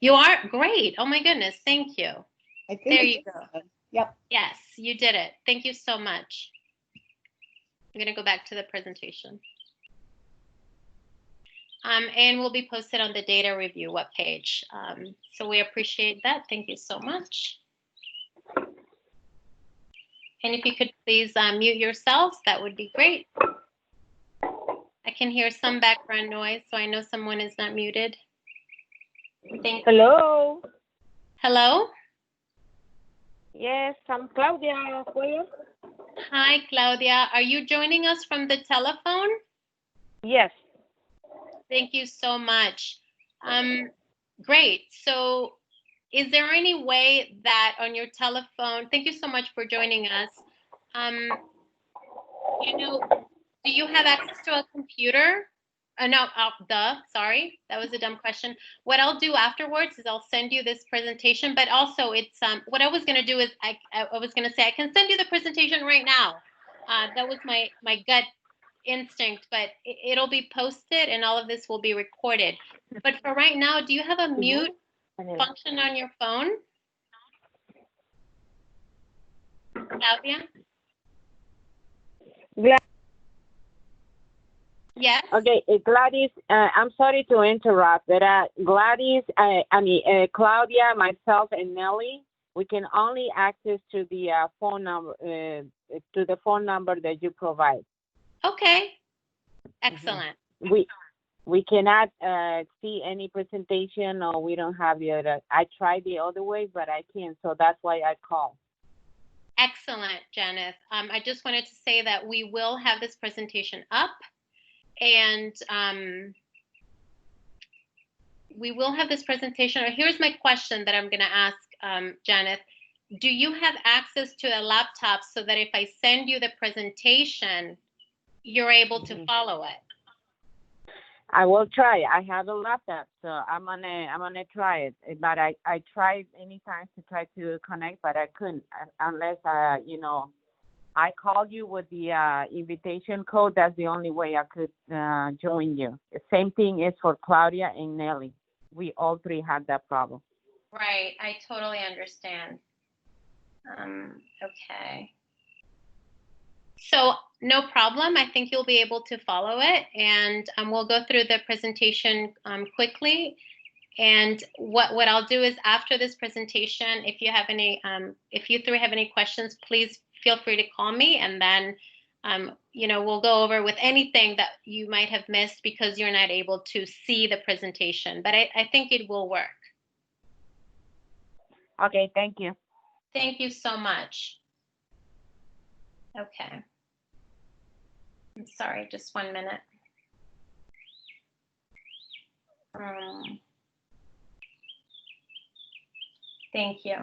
You are great. Oh my goodness. Thank you. I think There I you just go. did. Yep. Yes, you did it. Thank you so much. I'm going to go back to the presentation. And will be posted on the data review webpage. So we appreciate that. Thank you so much. And if you could please mute yourselves, that would be great. I can hear some background noise, so I know someone is not muted. Hello. Hello? Yes, I'm Claudia. Hi, Claudia. Are you joining us from the telephone? Yes. Thank you so much. Great. So is there any way that on your telephone, thank you so much for joining us. Do you have access to a computer? No, sorry, that was a dumb question. What I'll do afterwards is I'll send you this presentation, but also it's what I was going to do is I was going to say I can send you the presentation right now. That was my gut instinct, but it'll be posted and all of this will be recorded. But for right now, do you have a mute function on your phone? Claudia? Yes. Okay, Gladys, I'm sorry to interrupt, but Gladys, Claudia, myself, and Nelly, we can only access to the phone number that you provide. Okay. Excellent. We cannot see any presentation, or we don't have the other. I tried the other way, but I can't, so that's why I called. Excellent, Janet. I just wanted to say that we will have this presentation up, and we will have this presentation. Here's my question that I'm going to ask, Janet. Do you have access to a laptop so that if I send you the presentation, you're able to follow it? I will try. I have a laptop, so I'm gonna try it. But I tried many times to try to connect, but I couldn't unless I called you with the invitation code. That's the only way I could join you. The same thing is for Claudia and Nelly. We all three had that problem. Right. I totally understand. Okay. So no problem. I think you'll be able to follow it, and we'll go through the presentation quickly. And what I'll do is after this presentation, if you have any, if you three have any questions, please feel free to call me, and then we'll go over with anything that you might have missed because you're not able to see the presentation. But I think it will work. Okay, thank you. Thank you so much. Okay. I'm sorry, just 1 minute. Thank you.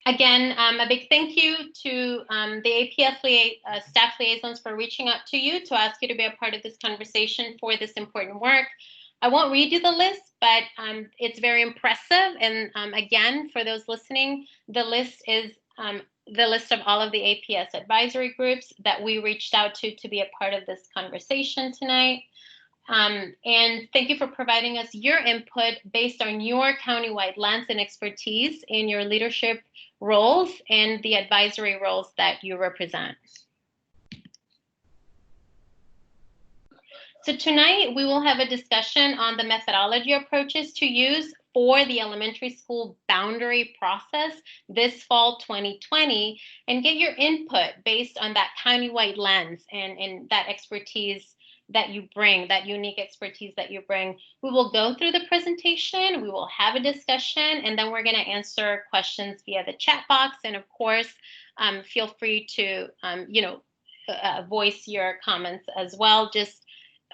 Again, a big thank you to the APS staff liaisons for reaching out to you to ask you to be a part of this conversation for this important work. I won't read you the list, but it's very impressive. And again, for those listening, the list is the list of all of the APS advisory groups that we reached out to be a part of this conversation tonight. And thank you for providing us your input based on your countywide lens and expertise in your leadership roles and the advisory roles that you represent. So tonight we will have a discussion on the methodology approaches to use for the elementary school boundary process this fall 2020, and get your input based on that countywide lens and that expertise that you bring, that unique expertise that you bring. We will go through the presentation, we will have a discussion, and then we're going to answer questions via the chat box. And of course, feel free to voice your comments as well. Just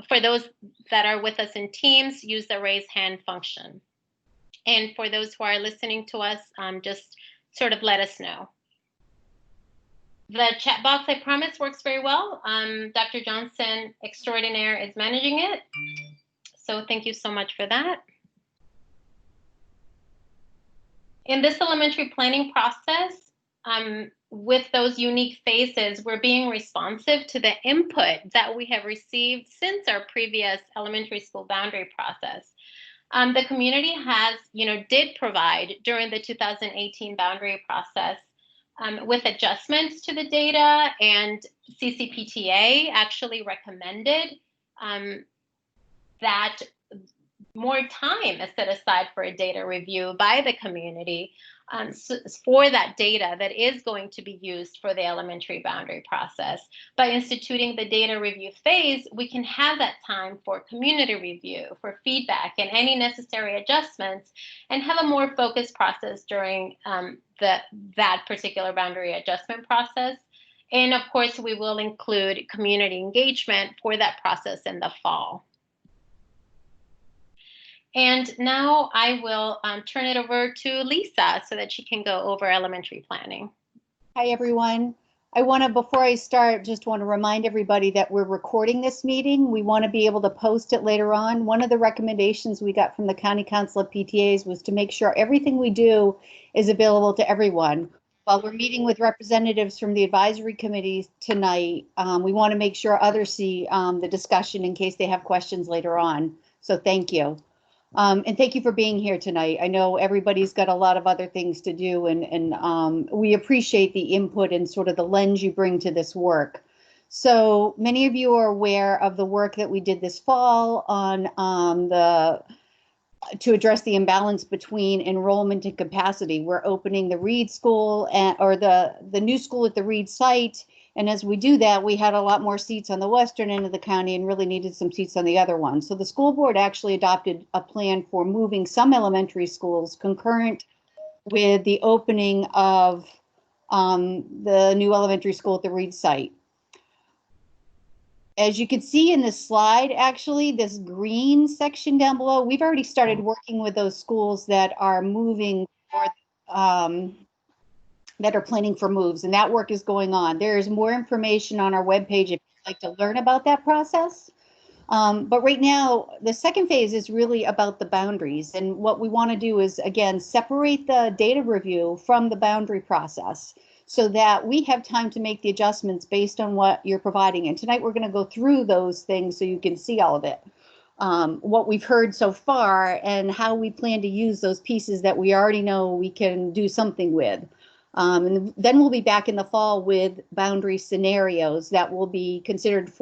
for those that are with us in Teams, use the raise hand function. And for those who are listening to us, just sort of let us know. The chat box, I promise, works very well. Dr. Johnson Extraordinaire is managing it. So thank you so much for that. In this elementary planning process, with those unique faces, we're being responsive to the input that we have received since our previous elementary school boundary process. The community did provide during the 2018 boundary process with adjustments to the data, and CCPTA actually recommended that more time is set aside for a data review by the community for that data that is going to be used for the elementary boundary process. By instituting the data review phase, we can have that time for community review, for feedback, and any necessary adjustments, and have a more focused process during that particular boundary adjustment process. And of course, we will include community engagement for that process in the fall. And now I will turn it over to Lisa so that she can go over elementary planning. Hi, everyone. Before I start, just want to remind everybody that we're recording this meeting. We want to be able to post it later on. One of the recommendations we got from the County Council of PTAs was to make sure everything we do is available to everyone. While we're meeting with representatives from the advisory committee tonight, we want to make sure others see the discussion in case they have questions later on. So thank you. And thank you for being here tonight. I know everybody's got a lot of other things to do, and we appreciate the input and sort of the lens you bring to this work. So many of you are aware of the work that we did this fall on to address the imbalance between enrollment and capacity. We're opening the Reed School or the new school at the Reed site. And as we do that, we had a lot more seats on the western end of the county and really needed some seats on the other one. So the school board actually adopted a plan for moving some elementary schools concurrent with the opening of the new elementary school at the Reed site. As you can see in this slide, actually, this green section down below, we've already started working with those schools that are moving or that are planning for moves, and that work is going on. There is more information on our webpage if you'd like to learn about that process. But right now, the second phase is really about the boundaries. And what we want to do is, again, separate the data review from the boundary process so that we have time to make the adjustments based on what you're providing. And tonight we're going to go through those things so you can see all of it. What we've heard so far and how we plan to use those pieces that we already know we can do something with. And then we'll be back in the fall with boundary scenarios that will be considered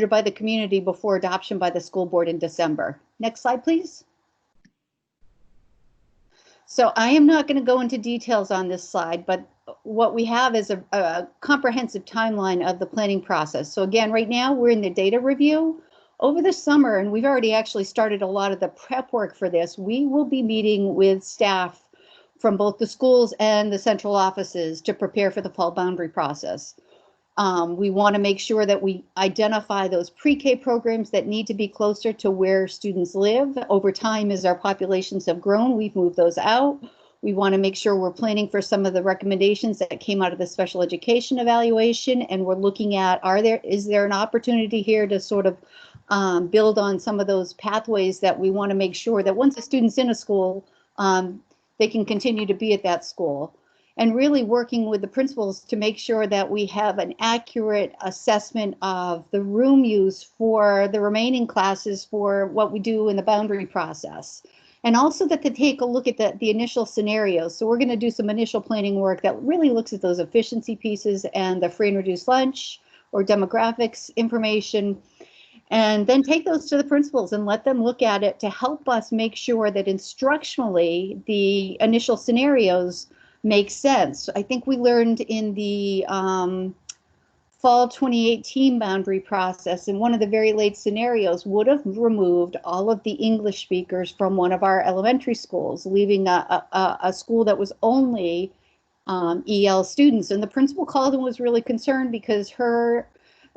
by the community before adoption by the school board in December. Next slide, please. So I am not going to go into details on this slide, but what we have is a comprehensive timeline of the planning process. So again, right now we're in the data review. Over the summer, and we've already actually started a lot of the prep work for this, we will be meeting with staff from both the schools and the central offices to prepare for the fall boundary process. We want to make sure that we identify those pre-K programs that need to be closer to where students live. Over time, as our populations have grown, we've moved those out. We want to make sure we're planning for some of the recommendations that came out of the special education evaluation, and we're looking at, is there an opportunity here to sort of build on some of those pathways that we want to make sure that once a student's in a school, they can continue to be at that school, and really working with the principals to make sure that we have an accurate assessment of the room use for the remaining classes for what we do in the boundary process. And also that they take a look at the initial scenarios. So we're going to do some initial planning work that really looks at those efficiency pieces and the free and reduced lunch or demographics information, and then take those to the principals and let them look at it to help us make sure that instructionally the initial scenarios make sense. I think we learned in the fall 2018 boundary process, and one of the very late scenarios would have removed all of the English speakers from one of our elementary schools, leaving a school that was only EL students. And the principal called and was really concerned because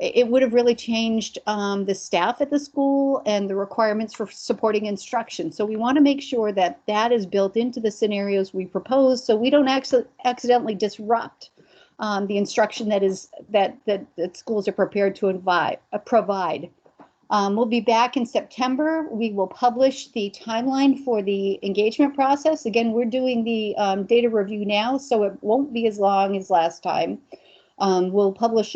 it would have really changed the staff at the school and the requirements for supporting instruction. So we want to make sure that that is built into the scenarios we propose, so we don't accidentally disrupt the instruction that schools are prepared to provide. We'll be back in September. We will publish the timeline for the engagement process. Again, we're doing the data review now, so it won't be as long as last time. We'll publish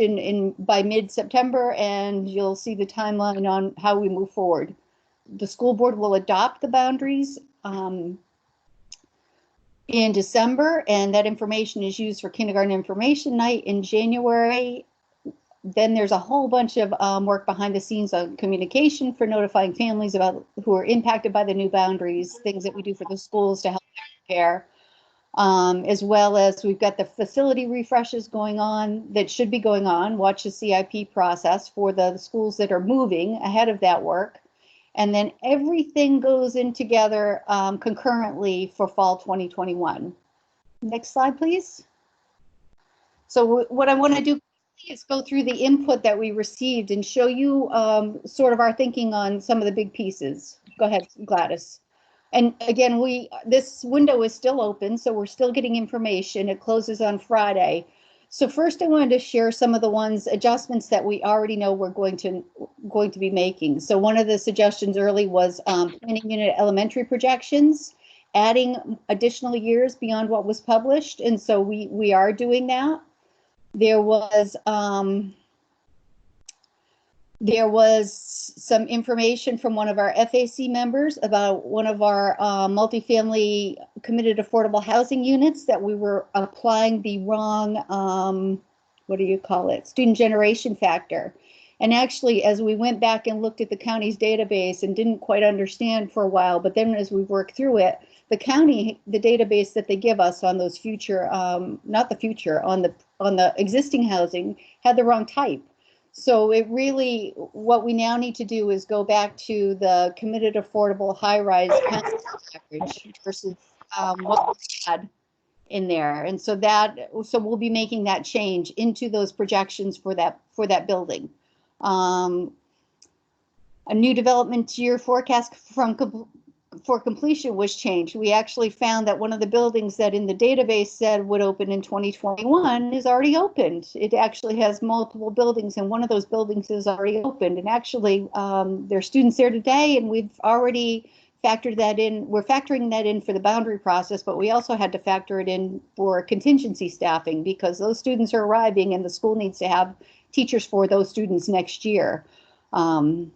by mid-September, and you'll see the timeline on how we move forward. The school board will adopt the boundaries in December, and that information is used for kindergarten information night in January. Then there's a whole bunch of work behind the scenes on communication for notifying families about who are impacted by the new boundaries, things that we do for the schools to help them prepare, as well as we've got the facility refreshes going on that should be going on. Watch the CIP process for the schools that are moving ahead of that work. And then everything goes in together concurrently for fall 2021. Next slide, please. So what I want to do is go through the input that we received and show you sort of our thinking on some of the big pieces. Go ahead, Gladys. And again, this window is still open, so we're still getting information. It closes on Friday. So first I wanted to share some of the adjustments that we already know we're going to be making. So one of the suggestions early was planning unit elementary projections, adding additional years beyond what was published. And so we are doing that. There was some information from one of our FAC members about one of our multifamily committed affordable housing units that we were applying the wrong, what do you call it, student generation factor. And actually, as we went back and looked at the county's database and didn't quite understand for a while, but then as we worked through it, the county, the database that they give us on those future, not the future, on the existing housing had the wrong type. So it really, what we now need to do is go back to the committed affordable high-rise average versus what we had in there. And so we'll be making that change into those projections for that building. A new development year forecast for completion was changed. We actually found that one of the buildings that in the database said would open in 2021 is already opened. It actually has multiple buildings, and one of those buildings is already opened. And actually, there are students there today, and we've already factored that in. We're factoring that in for the boundary process, but we also had to factor it in for contingency staffing because those students are arriving, and the school needs to have teachers for those students next year. And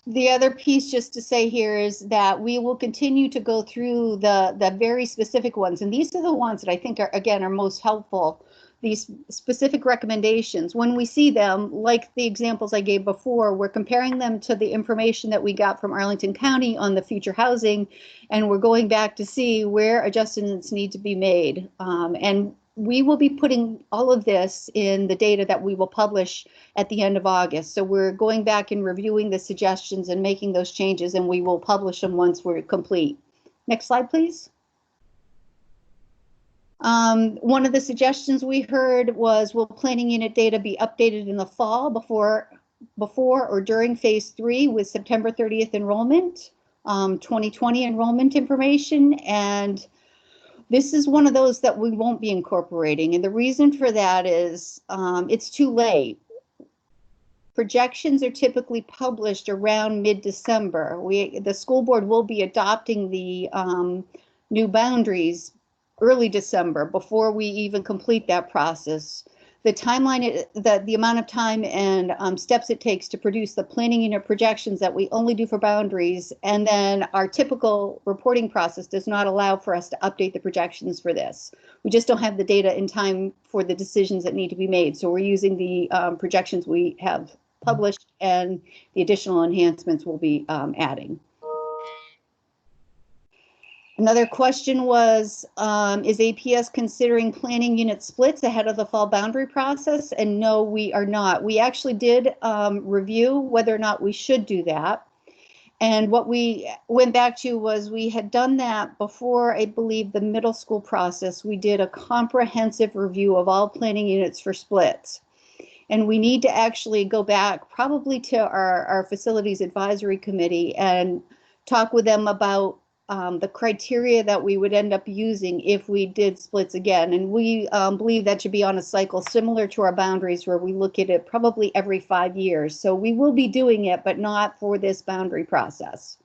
the other piece just to say here is that we will continue to go through the very specific ones. And these are the ones that I think are most helpful. These specific recommendations, when we see them, like the examples I gave before, we're comparing them to the information that we got from Arlington County on the future housing, and we're going back to see where adjustments need to be made. And we will be putting all of this in the data that we will publish at the end of August. So we're going back and reviewing the suggestions and making those changes, and we will publish them once we're complete. Next slide, please. One of the suggestions we heard was, will planning unit data be updated in the fall before or during phase 3 with September 30th enrollment, 2020 enrollment information? And this is one of those that we won't be incorporating. And the reason for that is it's too late. Projections are typically published around mid-December. The school board will be adopting the new boundaries early December before we even complete that process. The timeline, the amount of time and steps it takes to produce the planning unit projections that we only do for boundaries, and then our typical reporting process does not allow for us to update the projections for this. We just don't have the data in time for the decisions that need to be made. So we're using the projections we have published, and the additional enhancements we'll be adding. Another question was, is APS considering planning unit splits ahead of the fall boundary process? And no, we are not. We actually did review whether or not we should do that. And what we went back to was we had done that before, I believe, the middle school process. We did a comprehensive review of all planning units for splits. And we need to actually go back probably to our facilities advisory committee and talk with them about the criteria that we would end up using if we did splits again. And we believe that should be on a cycle similar to our boundaries, where we look at it probably every 5 years. So we will be doing it, but not for this boundary process.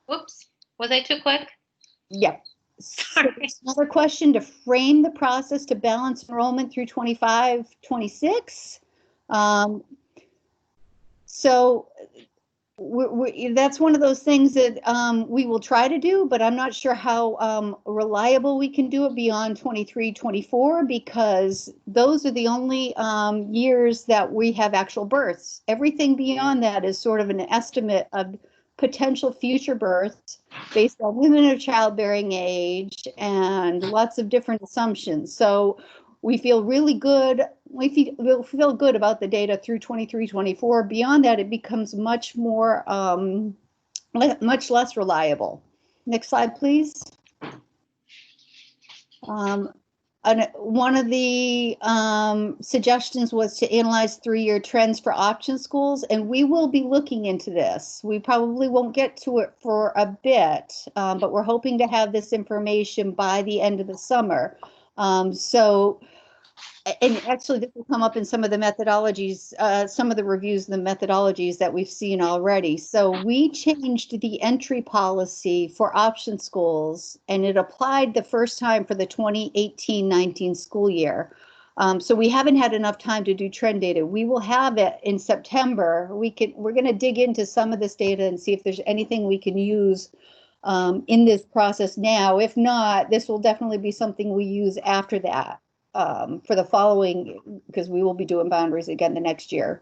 Whoops, was I too quick? Yep. So another question: to frame the process to balance enrollment through 25-26. So that's one of those things that we will try to do, but I'm not sure how reliable we can do it beyond 23-24, because those are the only years that we have actual births. Everything beyond that is sort of an estimate of potential future births based on women of childbearing age and lots of different assumptions. So we feel really good. We'll feel good about the data through 23-24. Beyond that, it becomes much more, much less reliable. Next slide, please. One of the suggestions was to analyze 3-year trends for option schools, and we will be looking into this. We probably won't get to it for a bit, but we're hoping to have this information by the end of the summer. And actually, this will come up in some of the methodologies, some of the reviews and the methodologies that we've seen already. So we changed the entry policy for option schools, and it applied the first time for the 2018-19 school year. So we haven't had enough time to do trend data. We will have it in September. We're going to dig into some of this data and see if there's anything we can use in this process now. If not, this will definitely be something we use after that. For the following, because we will be doing boundaries again the next year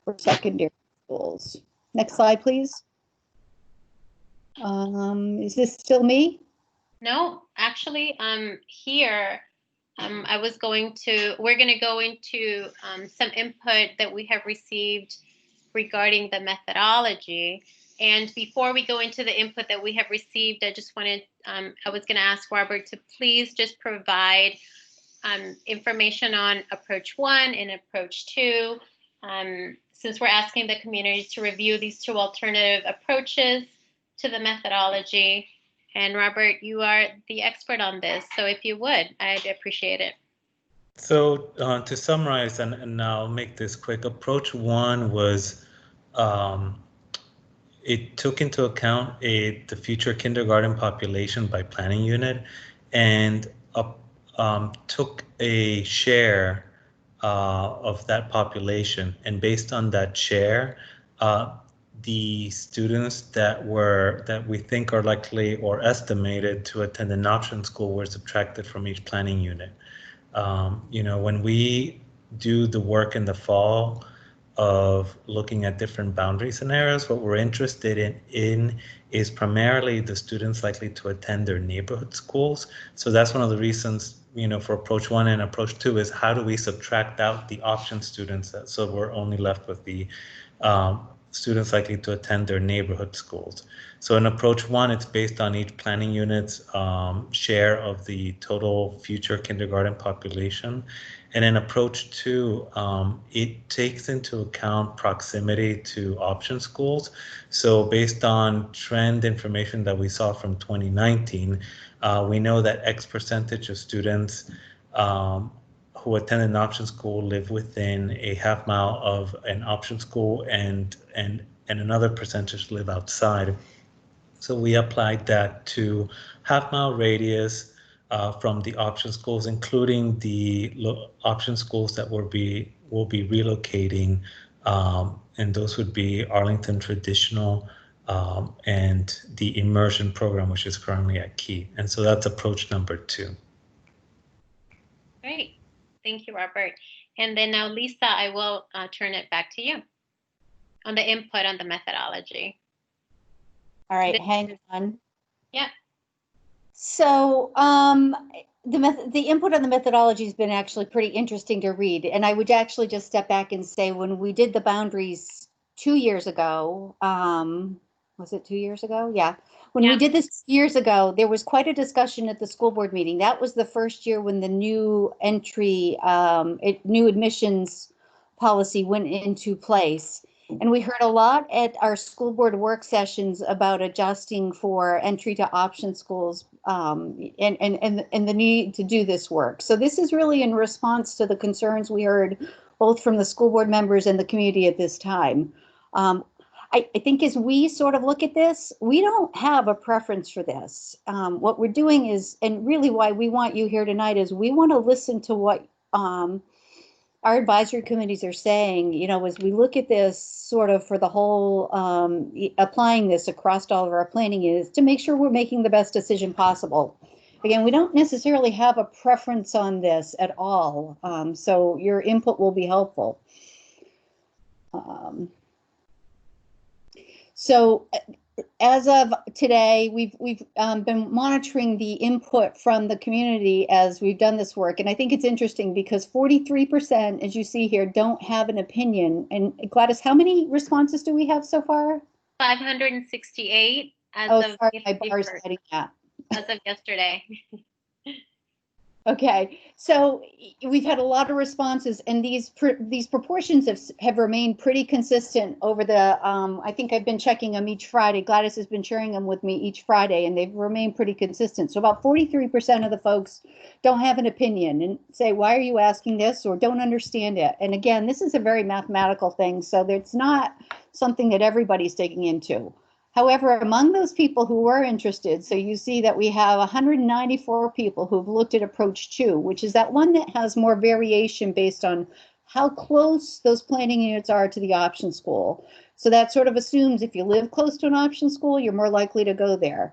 for secondary schools. Next slide, please. Is this still me? No, actually, here, we're going to go into some input that we have received regarding the methodology. And before we go into the input that we have received, I just wanted, I was going to ask Robert to please just provide information on approach 1 and approach 2, since we're asking the community to review these 2 alternative approaches to the methodology. And Robert, you are the expert on this, so if you would, I'd appreciate it. So to summarize, and I'll make this quick, approach 1 was, it took into account the future kindergarten population by planning unit, and took a share of that population, and based on that share, the students that we think are likely or estimated to attend an option school were subtracted from each planning unit. When we do the work in the fall of looking at different boundary scenarios, what we're interested in is primarily the students likely to attend their neighborhood schools. So that's one of the reasons, for approach 1 and approach 2 is how do we subtract out the option students, so we're only left with the students likely to attend their neighborhood schools. So in approach 1, it's based on each planning unit's share of the total future kindergarten population. And in approach 2, it takes into account proximity to option schools. So based on trend information that we saw from 2019, we know that X percentage of students who attend an option school live within a half mile of an option school, and another percentage live outside. So we applied that to half-mile radius from the option schools, including the option schools that will be relocating, and those would be Arlington Traditional and the immersion program, which is currently at Key. And so that's approach number 2. Great. Thank you, Robert. And then now, Lisa, I will turn it back to you on the input on the methodology. All right, hang on. Yeah. So the input on the methodology has been actually pretty interesting to read. And I would actually just step back and say, when we did the boundaries 2 years ago, was it 2 years ago? Yeah. When we did this years ago, there was quite a discussion at the school board meeting. That was the first year when the new entry, new admissions policy went into place. And we heard a lot at our school board work sessions about adjusting for entry to option schools and the need to do this work. So this is really in response to the concerns we heard both from the school board members and the community at this time. I think as we sort of look at this, we don't have a preference for this. What we're doing is, and really why we want you here tonight is we want to listen to what our advisory committees are saying, you know, as we look at this sort of for the whole, applying this across all of our planning is to make sure we're making the best decision possible. Again, we don't necessarily have a preference on this at all, so your input will be helpful. So as of today, we've been monitoring the input from the community as we've done this work. And I think it's interesting because 43%, as you see here, don't have an opinion. And Gladys, how many responses do we have so far? 568 as of sorry, my bar's hiding that. As of yesterday. Okay, so we've had a lot of responses, and these proportions have remained pretty consistent over the, I think I've been checking them each Friday. Gladys has been sharing them with me each Friday, and they've remained pretty consistent. So about 43% of the folks don't have an opinion and say, why are you asking this, or don't understand it. And again, this is a very mathematical thing, so it's not something that everybody's digging into. However, among those people who were interested, so you see that we have 194 people who've looked at approach 2, which is that one that has more variation based on how close those planning units are to the option school. So that sort of assumes if you live close to an option school, you're more likely to go there.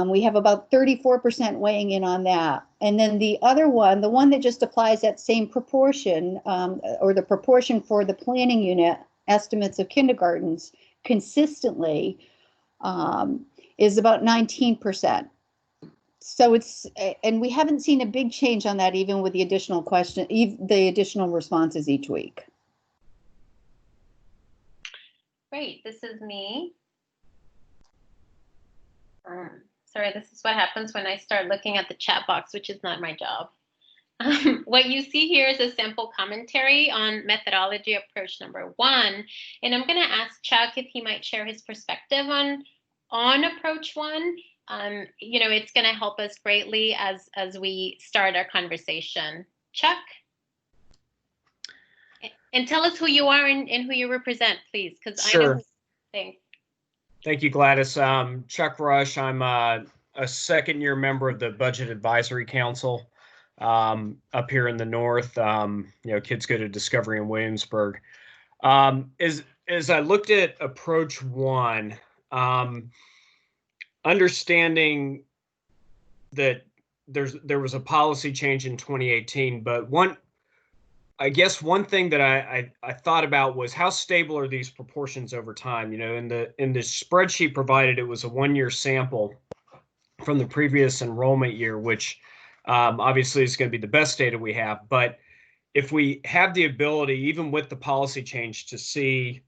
We have about 34% weighing in on that. And then the other one, the one that just applies that same proportion, or the proportion for the planning unit estimates of kindergartens consistently, is about 19%. So it's, and we haven't seen a big change on that even with the additional the additional responses each week. Great, this is me. Sorry, this is what happens when I start looking at the chat box, which is not my job. What you see here is a sample commentary on methodology approach number 1. And I'm going to ask Chuck if he might share his perspective on approach 1. You know, it's going to help us greatly as we start our conversation. Chuck? And tell us who you are and who you represent, please, because Sure. I know who you think. Thank you, Gladys. Chuck Rush. I'm a second-year member of the Budget Advisory Council. Up here in the north, you know, kids go to Discovery in Williamsburg. As I looked at approach 1, understanding that there was a policy change in 2018, but I guess one thing that I thought about was how stable are these proportions over time? You know, in the spreadsheet provided, it was a 1-year sample from the previous enrollment year, which obviously is going to be the best data we have. But if we have the ability, even with the policy change, to see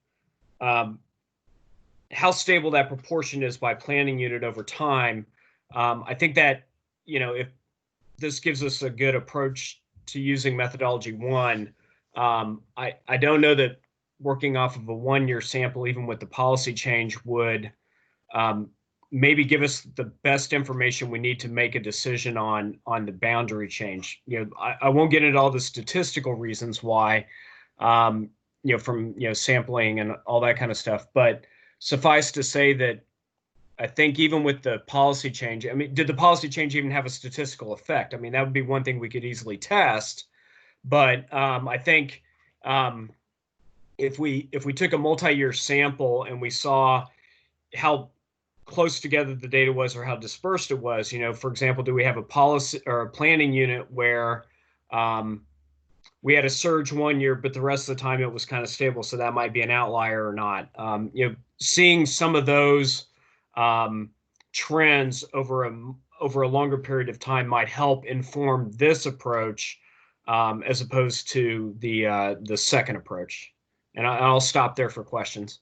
how stable that proportion is by planning unit over time, I think that, you know, if this gives us a good approach to using methodology 1, I don't know that working off of a 1-year sample, even with the policy change, would maybe give us the best information we need to make a decision on the boundary change. You know, I won't get into all the statistical reasons why, you know, from, you know, sampling and all that kind of stuff, but suffice to say that I think even with the policy change, I mean, did the policy change even have a statistical effect? I mean, that would be one thing we could easily test, but I think if we took a multi-year sample and we saw how close together the data was or how dispersed it was, you know, for example, do we have a policy or a planning unit where we had a surge 1 year, but the rest of the time it was kind of stable, so that might be an outlier or not. You know, seeing some of those trends over a longer period of time might help inform this approach as opposed to the second approach. And I'll stop there for questions.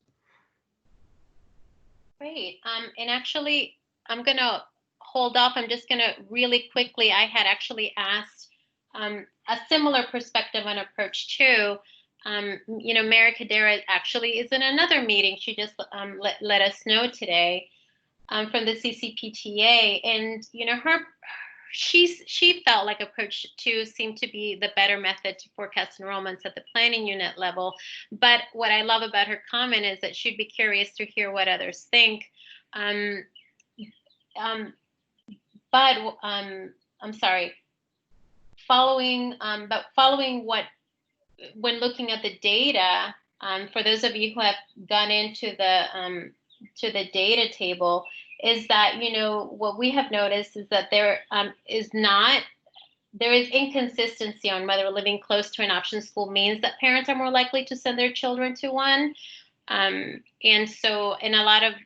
Great. And actually, I'm going to hold off. I'm just going to really quickly, I had actually asked a similar perspective on approach 2 Mary Cadera actually is in another meeting. She just let us know today from the CCPTA, and she felt like approach 2 seemed to be the better method to forecast enrollments at the planning unit level. But what I love about her comment is that she'd be curious to hear what others think. I'm sorry. Following what, when looking at the data, for those of you who have gone into the data table, is that what we have noticed is that there is inconsistency on whether living close to an option school means that parents are more likely to send their children to one. And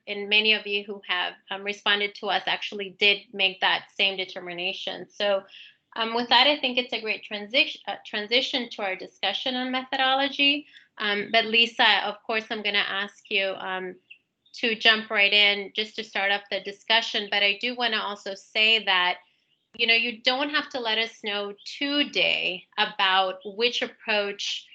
many of you who have responded to us actually did make that same determination. So with that, I think it's a great transition to our discussion on methodology. But Lisa, of course, I'm going to ask you to jump right in just to start off the discussion. But I do want to also say that, you don't have to let us know today about which approach.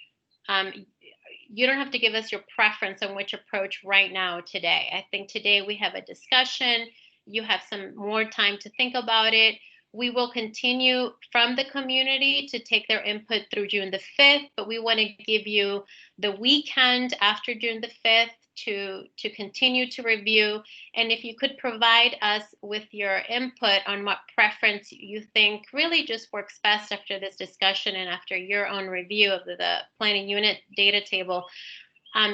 You don't have to give us your preference on which approach right now today. I think today we have a discussion. You have some more time to think about it. We will continue from the community to take their input through June the 5th, but we want to give you the weekend after June the 5th to continue to review. And if you could provide us with your input on what preference you think really just works best after this discussion and after your own review of the planning unit data table,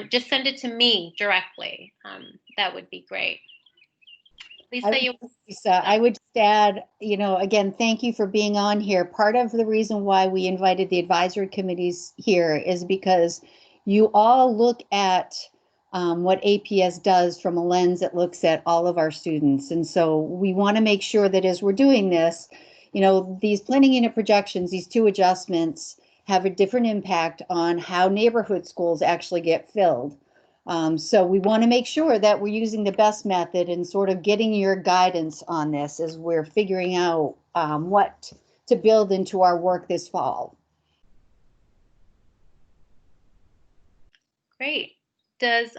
just send it to me directly. That would be great. Lisa, I would just add, again, thank you for being on here. Part of the reason why we invited the advisory committees here is because you all look at what APS does from a lens that looks at all of our students. And so we want to make sure that as we're doing this, these planning unit projections, these 2 adjustments have a different impact on how neighborhood schools actually get filled. So we want to make sure that we're using the best method and sort of getting your guidance on this as we're figuring out what to build into our work this fall. Great. Does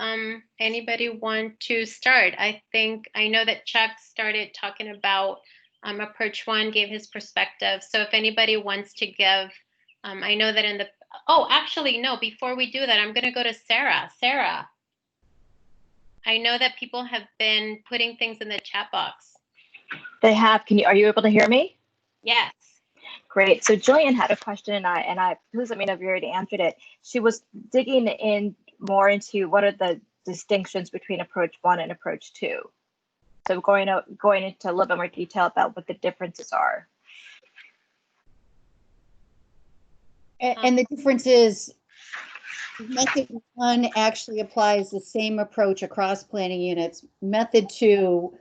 anybody want to start? I know that Chuck started talking about approach 1, gave his perspective. So if anybody wants to give, I know that actually, no, before we do that, I'm going to go to Sarah. Sarah, I know that people have been putting things in the chat box. They have. Are you able to hear me? Yes. Great. So Jillian had a question, and I please let me know if you already answered it. She was digging in more into what are the distinctions between approach 1 and approach 2. So going into a little bit more detail about what the differences are. And the difference is method 1 actually applies the same approach across planning units. Method 2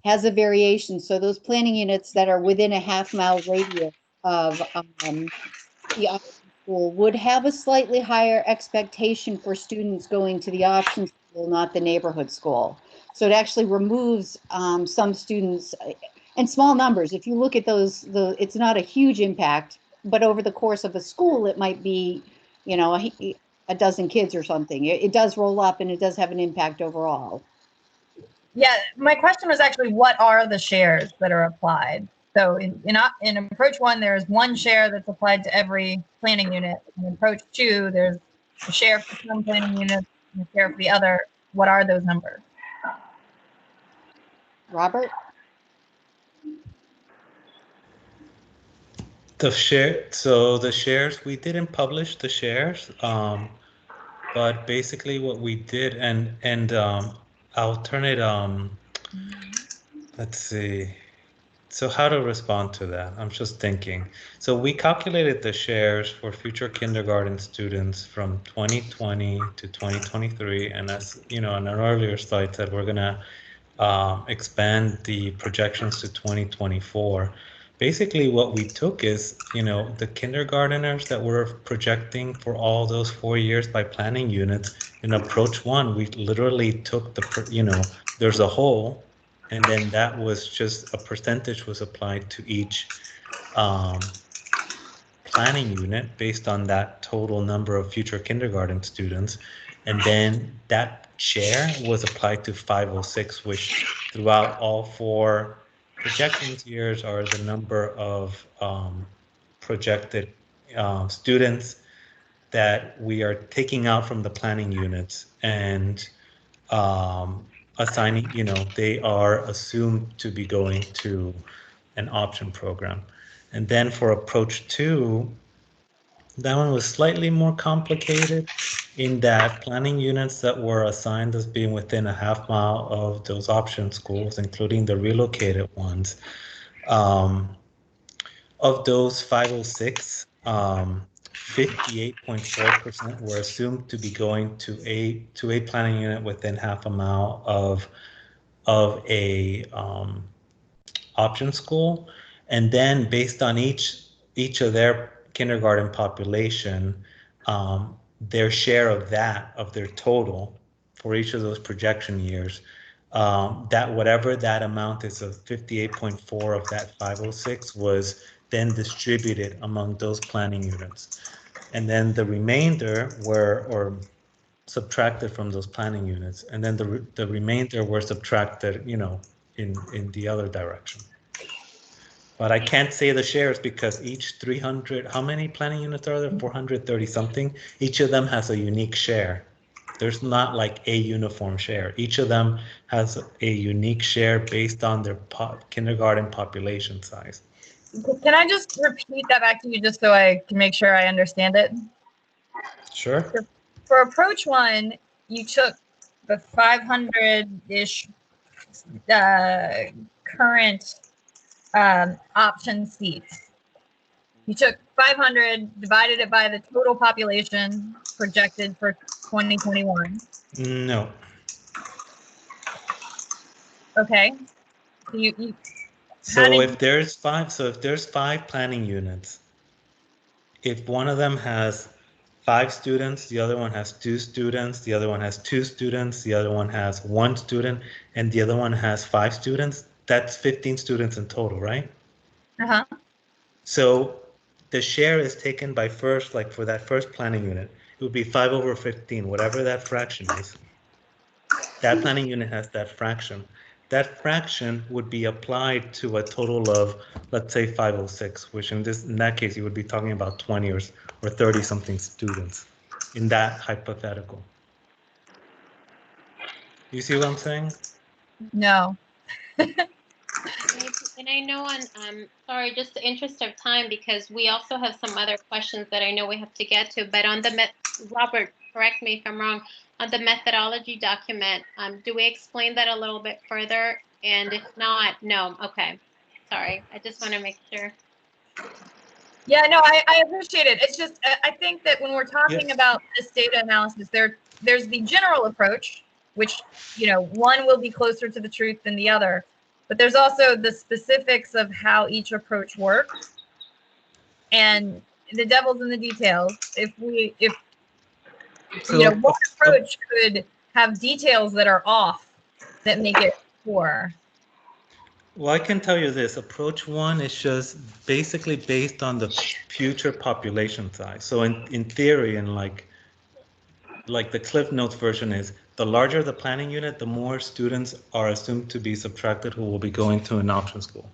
has a variation. So those planning units that are within a half-mile radius of the option school would have a slightly higher expectation for students going to the option school, not the neighborhood school. So it actually removes some students in small numbers. If you look at those, it's not a huge impact, but over the course of a school, it might be, a dozen kids or something. It does roll up and it does have an impact overall. Yeah, my question was actually, what are the shares that are applied? So in approach 1, there's 1 share that's applied to every planning unit. In approach 2, there's a share for some planning units and a share for the other. What are those numbers? Robert? The shares, we didn't publish the shares, but basically what we did, and I'll turn it, let's see. So how to respond to that? I'm just thinking. So we calculated the shares for future kindergarten students from 2020 to 2023. And as on an earlier slide said, we're gonna expand the projections to 2024. Basically what we took is, the kindergarteners that we're projecting for all those 4 years by planning units. In approach 1, we literally took there's a whole, and then that was just a percentage was applied to each planning unit based on that total number of future kindergarten students. And then that share was applied to 506, which throughout all 4 projections years are the number of projected students that we are taking out from the planning units and assigning, they are assumed to be going to an option program. And then for approach 2, that one was slightly more complicated in that planning units that were assigned as being within a half-mile of those option schools, including the relocated ones. Of those 506, 58.4% were assumed to be going to a planning unit within half a mile of a option school, and then based on each of their kindergarten population, their share of their total for each of those projection years, that whatever that amount is of 58.4 of that 506 was then distributed among those planning units. And then the remainder were subtracted from those planning units. And then the remainder were subtracted, in the other direction. But I can't say the shares because each 300, how many planning units are there? 430 something. Each of them has a unique share. There's not like a uniform share. Each of them has a unique share based on their kindergarten population size. Can I just repeat that back to you just so I can make sure I understand it? Sure. For approach 1, you took the 500-ish current option seats. You took 500, divided it by the total population projected for 2021. No. Okay. So if there's 5 planning units, if one of them has 5 students, the other one has 2 students, the other one has 2 students, the other one has 1 student, and the other one has 5 students, that's 15 students in total, right? Uh-huh. So the share is taken by first, like for that first planning unit, it would be 5/15, whatever that fraction is. That planning unit has that fraction. That fraction would be applied to a total of, let's say, 506, which in that case, you would be talking about 20 or 30 something students in that hypothetical. You see what I'm saying? No. And I know sorry, just the interest of time, because we also have some other questions that I know we have to get to, but on Robert, correct me if I'm wrong, on the methodology document, do we explain that a little bit further? And if not, no, okay. Sorry, I just want to make sure. Yeah, no, I appreciate it. It's just, I think that when we're talking about this data analysis, there's the general approach, which, one will be closer to the truth than the other, but there's also the specifics of how each approach works. And the devil's in the details. If one approach could have details that are off that make it poor. Well, I can tell you this, approach 1 is just basically based on the future population size. So in theory, and like the Cliff Notes version is, the larger the planning unit, the more students are assumed to be subtracted who will be going to an option school.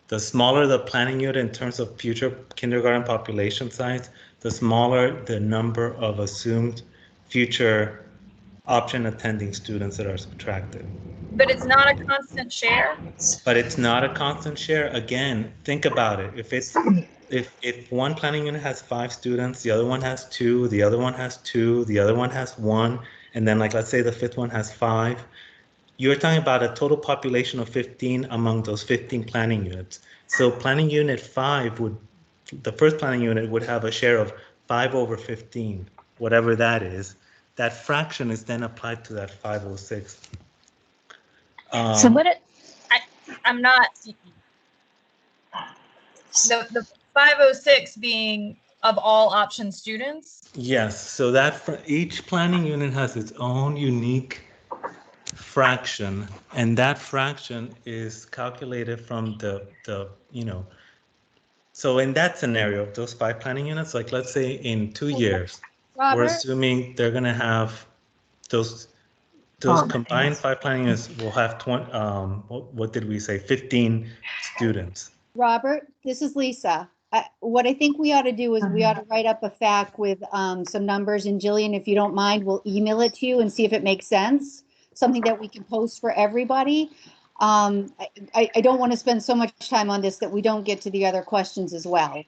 The smaller the planning unit in terms of future kindergarten population size, the smaller the number of assumed future option attending students that are subtracted. But it's not a constant share? But it's not a constant share. Again, think about it. If one planning unit has 5 students, the other one has 2, the other one has 2, the other one has 1, and then like let's say the 5th one has 5, you're talking about a total population of 15 among those 15 planning units. So planning unit 5 the first planning unit would have a share of 5/15, whatever that is. That fraction is then applied to that 506. So I'm not, the 506 being of all option students? Yes, so that each planning unit has its own unique fraction, and that fraction is calculated from the So in that scenario, those 5 planning units, like let's say in 2 years, we're Robert, assuming they're going to have those combined 5 planning units will have 20, what did we say, 15 students. Robert, this is Lisa. What I think we ought to do is we ought to write up a FAQ with some numbers, and Jillian, if you don't mind, we'll email it to you and see if it makes sense. Something that we can post for everybody. I don't want to spend so much time on this that we don't get to the other questions as well.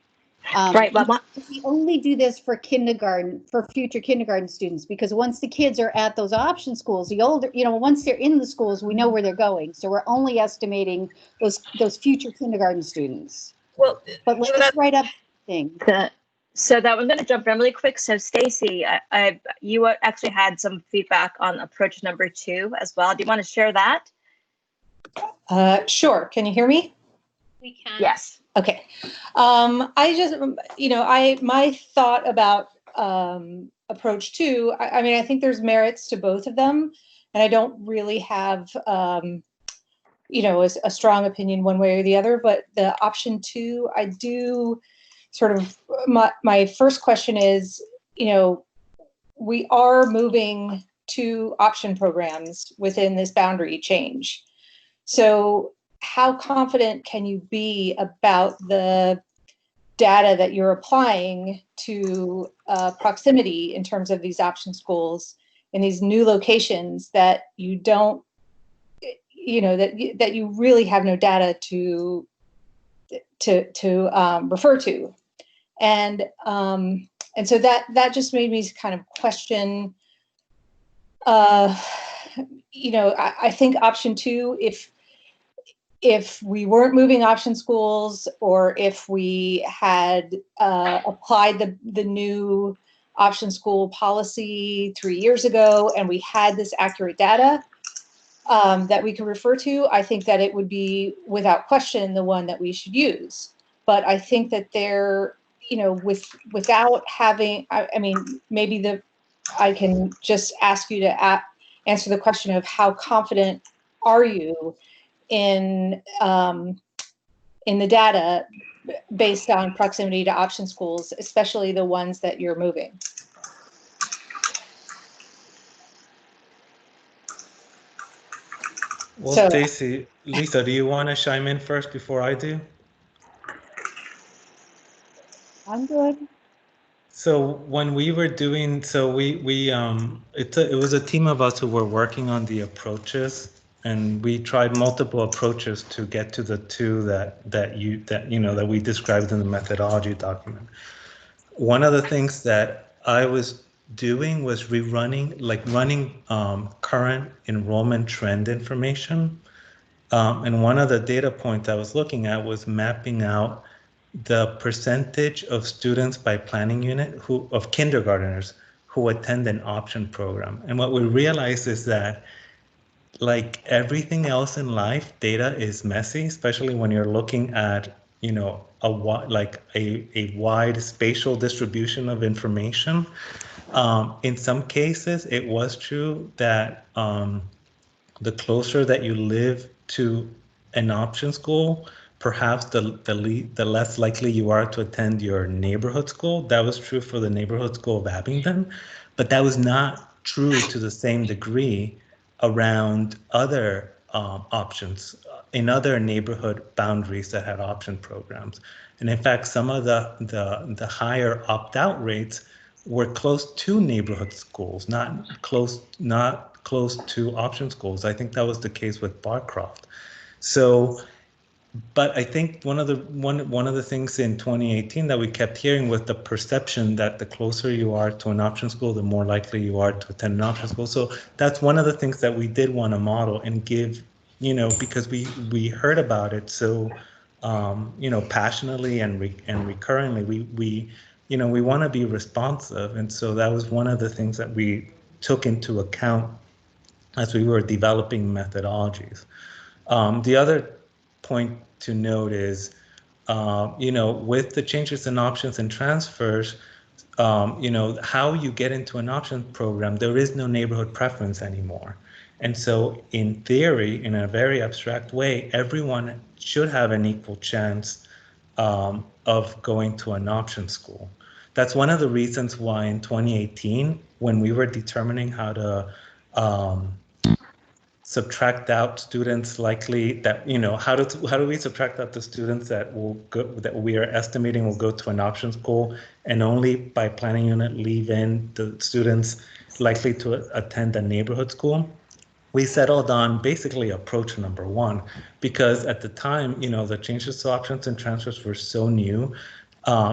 Right, but we only do this for kindergarten, for future kindergarten students, because once the kids are at those option schools, the older, once they're in the schools, we know where they're going. So we're only estimating those future kindergarten students. Well, But let's write up things. so that I'm going to jump in really quick. So Stacy, you actually had some feedback on approach number 2 as well. Do you want to share that? Sure. Can you hear me? We can. Yes. Okay. I just, my thought about approach 2, I mean, I think there's merits to both of them, and I don't really have, a strong opinion one way or the other, but the option 2, I do sort of, my first question is, we are moving to option programs within this boundary change. So how confident can you be about the data that you're applying to proximity in terms of these option schools in these new locations that you don't, that you really have no data to refer to, and so that just made me kind of question. I think option 2, if we weren't moving option schools, or if we had applied the new option school policy 3 years ago and we had this accurate data that we could refer to, I think that it would be without question the one that we should use. But I think that there, without having, I mean, maybe I can just ask you to answer the question of how confident are you in the data based on proximity to option schools, especially the ones that you're moving. Well, So, Stacy, Lisa, do you want to chime in first before I do? I'm good. So when we were doing, it was a team of us who were working on the approaches, and we tried multiple approaches to get to the 2 that we described in the methodology document. One of the things that I was doing was running current enrollment trend information, and one of the data points I was looking at was mapping out the percentage of students by planning unit of kindergartners who attend an option program. And what we realized is that, like everything else in life, data is messy, especially when you're looking at, a wide spatial distribution of information. In some cases, it was true that the closer that you live to an option school, perhaps the less likely you are to attend your neighborhood school. That was true for the neighborhood school of Abingdon, but that was not true to the same degree around other options in other neighborhood boundaries that had option programs. And in fact, some of the higher opt-out rates were close to neighborhood schools, not close to option schools. I think that was the case with Barcroft. So, but I think one of the things in 2018 that we kept hearing was the perception that the closer you are to an option school, the more likely you are to attend an option school. So that's one of the things that we did want to model and give, because we heard about it so, passionately and recurrently. We want to be responsive, and so that was one of the things that we took into account as we were developing methodologies. The other point to note is, with the changes in options and transfers, how you get into an option program, there is no neighborhood preference anymore. And so in theory, in a very abstract way, everyone should have an equal chance of of going to an option school. That's one of the reasons why in 2018, when we were determining how to subtract out students likely that, how do we subtract out the students that we are estimating will go to an option school, and only by planning unit leave in the students likely to attend a neighborhood school? We settled on basically approach number one, because at the time, the changes to options and transfers were so new.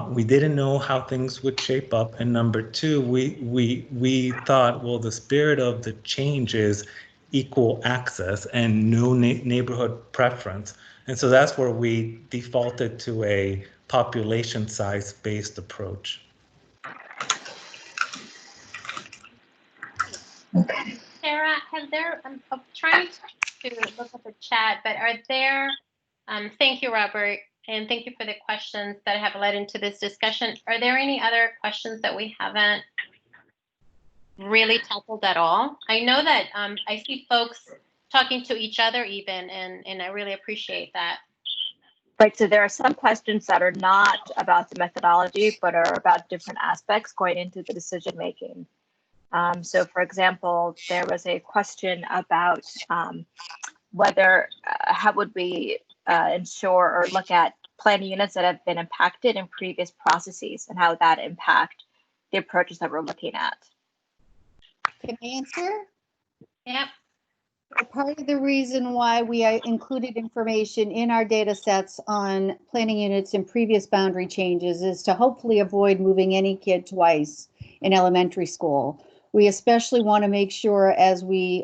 We didn't know how things would shape up. And number two, we thought, well, the spirit of the change is equal access and no neighborhood preference. And so that's where we defaulted to a population size based approach. Okay. Sarah, I'm trying to look at the chat, but are there, thank you, Robert, and thank you for the questions that have led into this discussion. Are there any other questions that we haven't really tackled at all? I know that I see folks talking to each other even, and I really appreciate that. Right, so there are some questions that are not about the methodology, but are about different aspects going into the decision making. So for example, there was a question about whether, how would we ensure or look at planning units that have been impacted in previous processes and how that impact the approaches that we're looking at. Can I answer? Yep. Part of the reason why we included information in our data sets on planning units and previous boundary changes is to hopefully avoid moving any kid twice in elementary school. We especially want to make sure, as we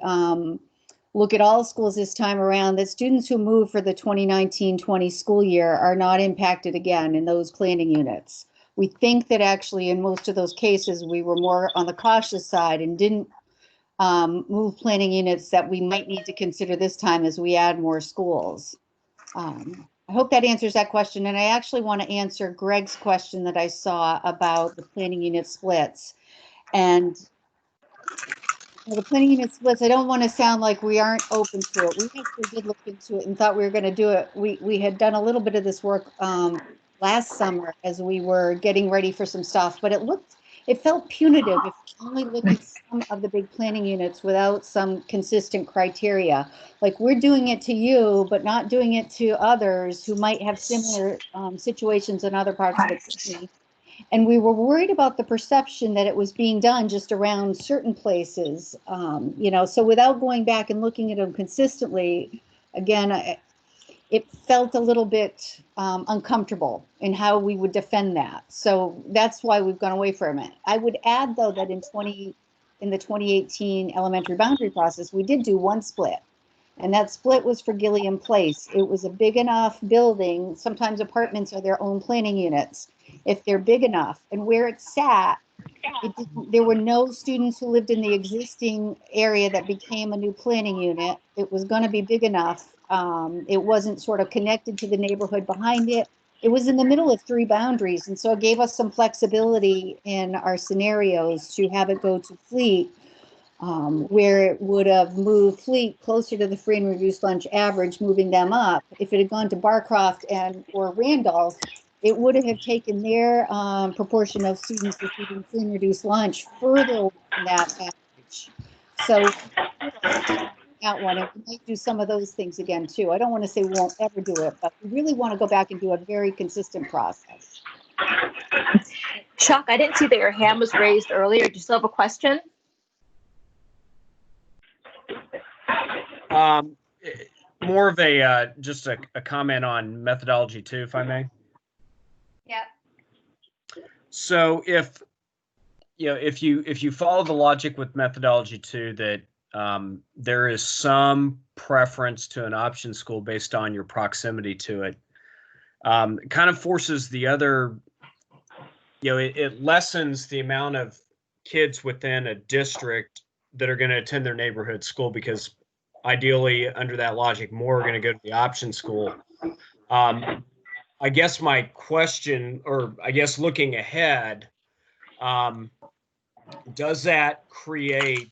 look at all schools this time around, that students who move for the 2019-20 school year are not impacted again in those planning units. We think that actually in most of those cases, we were more on the cautious side and didn't move planning units that we might need to consider this time as we add more schools. I hope that answers that question. And I actually want to answer Greg's question that I saw about the planning unit splits. And the planning unit splits, I don't want to sound like we aren't open to it. We actually did look into it and thought we were going to do it. We had done a little bit of this work last summer as we were getting ready for some stuff, but it felt punitive if you only look at some of the big planning units without some consistent criteria. Like, we're doing it to you, but not doing it to others who might have similar situations in other parts of the country. And we were worried about the perception that it was being done just around certain places, so without going back and looking at them consistently, again, it felt a little bit uncomfortable in how we would defend that. So that's why we've gone away from it. I would add, though, that in the 2018 elementary boundary process, we did do one split. And that split was for Gilliam Place. It was a big enough building. Sometimes apartments are their own planning units, if they're big enough. And where it sat, there were no students who lived in the existing area that became a new planning unit. It was going to be big enough. It wasn't sort of connected to the neighborhood behind it. It was in the middle of three boundaries. And so it gave us some flexibility in our scenarios to have it go to Fleet, where it would have moved Fleet closer to the free and reduced lunch average, moving them up. If it had gone to Barcroft or Randolph, it would have taken their proportion of students receiving free and reduced lunch further away from that average. So that one, and we might do some of those things again too. I don't want to say we won't ever do it, but we really want to go back and do a very consistent process. Chuck, I didn't see that your hand was raised earlier. Do you still have a question? More of a just a comment on methodology too, if I may. Yeah. So if you follow the logic with methodology too, that there is some preference to an option school based on your proximity to it, it kind of forces the other, it lessens the amount of kids within a district that are going to attend their neighborhood school, because ideally, under that logic, more are going to go to the option school. I guess my question, or I guess looking ahead, does that create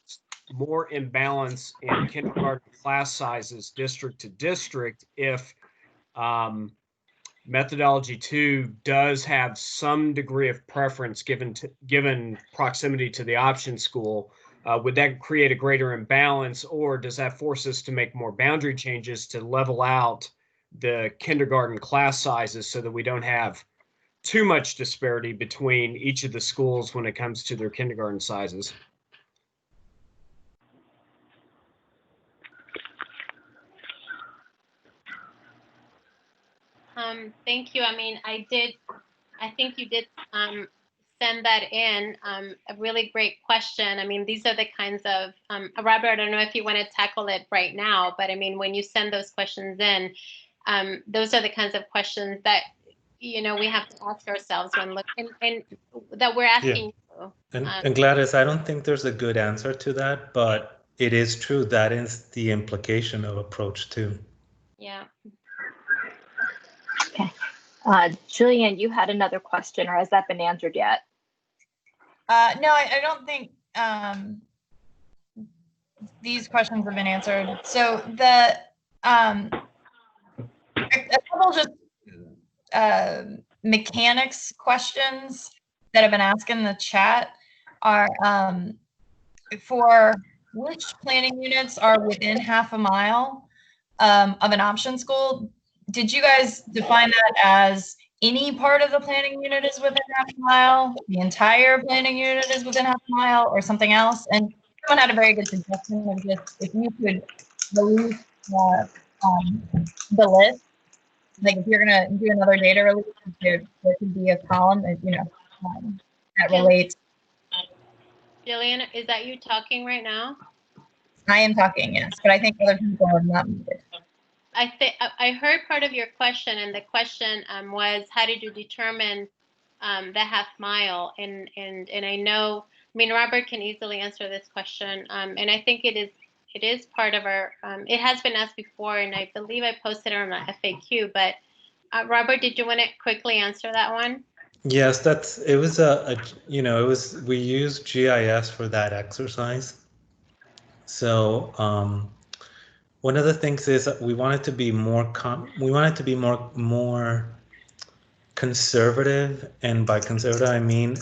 more imbalance in kindergarten class sizes district to district if methodology 2 does have some degree of preference given proximity to the option school. Would that create a greater imbalance, or does that force us to make more boundary changes to level out the kindergarten class sizes so that we don't have too much disparity between each of the schools when it comes to their kindergarten sizes? Thank you. I mean, I think you did send that in. A really great question. I mean, these are the kinds of, Robert, I don't know if you want to tackle it right now, but I mean, when you send those questions in, those are the kinds of questions that, you know, we have to ask ourselves when looking, and that we're asking you. And Gladys, I don't think there's a good answer to that, but it is true. That is the implication of approach 2. Yeah. Okay. Jillian, you had another question, or has that been answered yet? No, I don't think these questions have been answered. So the a couple just mechanics questions that have been asked in the chat are for which planning units are within half a mile of an option school. Did you guys define that as any part of the planning unit is within half a mile, the entire planning unit is within half a mile, or something else? And someone had a very good suggestion of just if you could release the list, like if you're gonna do another data release, there could be a column that, you know, that relates. Jillian, is that you talking right now? I am talking, yes, but I think other people are not muted. I heard part of your question, and the question was, how did you determine the half mile? And I know, I mean, Robert can easily answer this question, and I think it is part of our. It has been asked before, and I believe I posted it on the FAQ. But Robert, did you want to quickly answer that one? Yes, it was we used GIS for that exercise. So one of the things is that we wanted to be more conservative, and by conservative I mean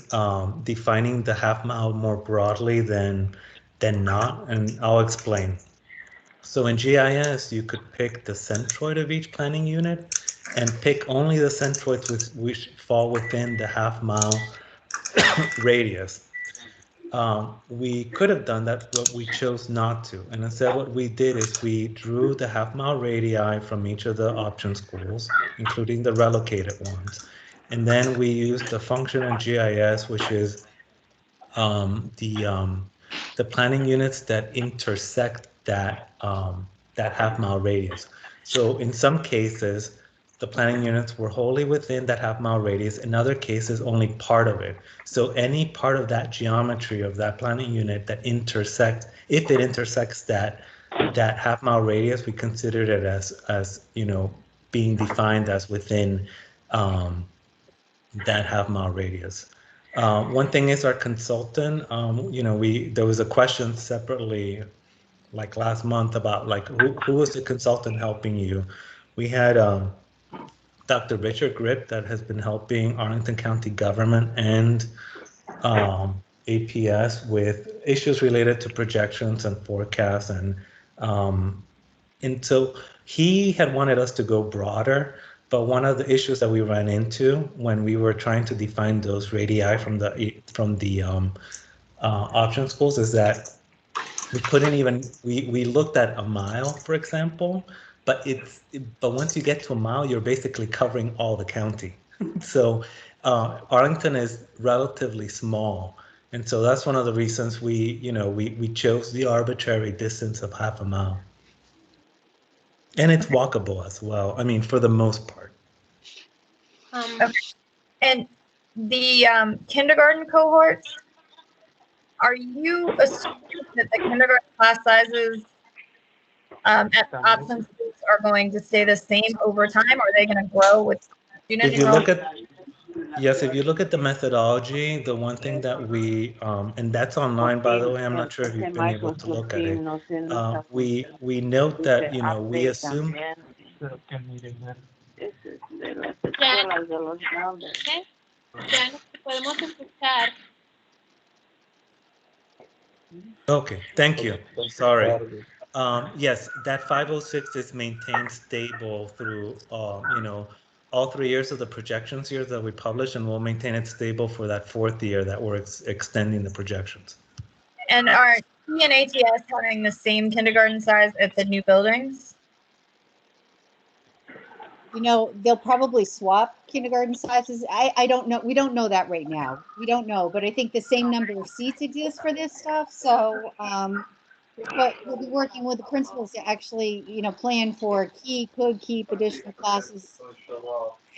defining the half mile more broadly than not, and I'll explain. So in GIS, you could pick the centroid of each planning unit and pick only the centroids which fall within the half mile radius. We could have done that, but we chose not to. And instead what we did is we drew the half mile radii from each of the option schools, including the relocated ones. And then we used the function in GIS, which is the planning units that intersect that half mile radius. So in some cases, the planning units were wholly within that half mile radius. In other cases, only part of it. So any part of that geometry of that planning unit that intersects, if it intersects that half mile radius, we considered it as you know, being defined as within that half mile radius. One thing is our consultant, you know, there was a question separately, like last month, about like who was the consultant helping you. We had Dr. Richard Grip that has been helping Arlington County government and APS with issues related to projections and forecasts, and so he had wanted us to go broader. But one of the issues that we ran into when we were trying to define those radii from the option schools is that we couldn't even, we looked at a mile, for example, but once you get to a mile, you're basically covering all the county. So Arlington is relatively small. And so that's one of the reasons we chose the arbitrary distance of half a mile. And it's walkable as well. I mean, for the most part. Okay. And the kindergarten cohorts, are you assuming that the kindergarten class sizes at option schools are going to stay the same over time? Or are they going to grow with student enrollment? If you look at the methodology, the one thing that we, and that's online, by the way, I'm not sure if you've been able to look at it. We note that, you know, we assume. de las escuelas de los grandes. Okay. Janet, podemos escuchar. Okay, thank you. Sorry. Yes, that 506 is maintained stable through, all 3 years of the projections years that we publish, and we'll maintain it stable for that 4th year that we're extending the projections. And are T and ATS having the same kindergarten size at the new buildings? They'll probably swap kindergarten sizes. I don't know. We don't know that right now. We don't know, but I think the same number of seats exist for this stuff. So, but we'll be working with the principals to actually, plan for could keep additional classes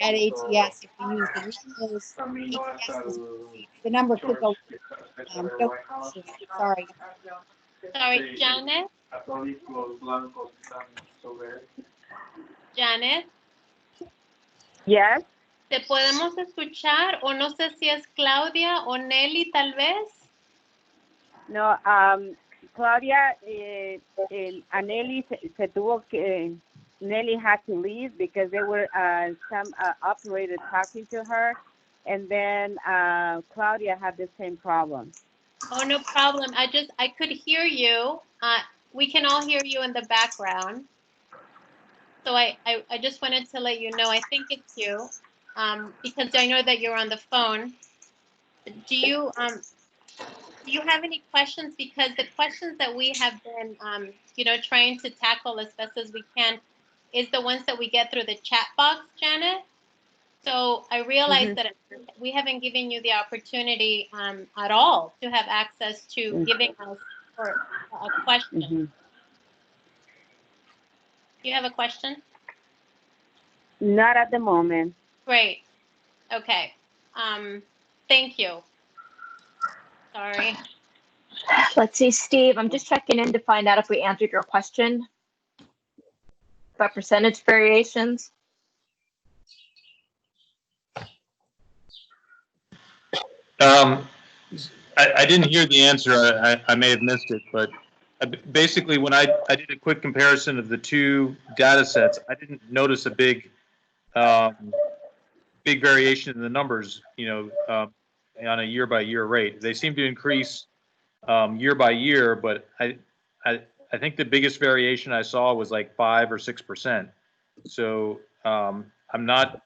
at ATS if we use the windows. ATS, the number could go. Sorry. Sorry, Janet. Janet. Yes. ¿Te podemos escuchar? O no sé si es Claudia o Nelly, tal vez. No, Claudia, Nelly se tuvo que, Nelly had to leave because there were some operator talking to her, and then Claudia had the same problem. Oh, no problem. I could hear you. We can all hear you in the background. So I just wanted to let you know, I think it's you, because I know that you're on the phone. Do you have any questions? Because the questions that we have been, trying to tackle as best as we can is the ones that we get through the chat box, Janet. So I realize that we haven't given you the opportunity at all to have access to giving us a question. Do you have a question? Not at the moment. Great. Okay. Thank you. Sorry. Let's see, Steve, I'm just checking in to find out if we answered your question about percentage variations. I didn't hear the answer. I may have missed it, but basically when I did a quick comparison of the two data sets, I didn't notice a big variation in the numbers, on a year-by-year rate. They seem to increase year by year, but I think the biggest variation I saw was like 5 or 6%. So I'm not,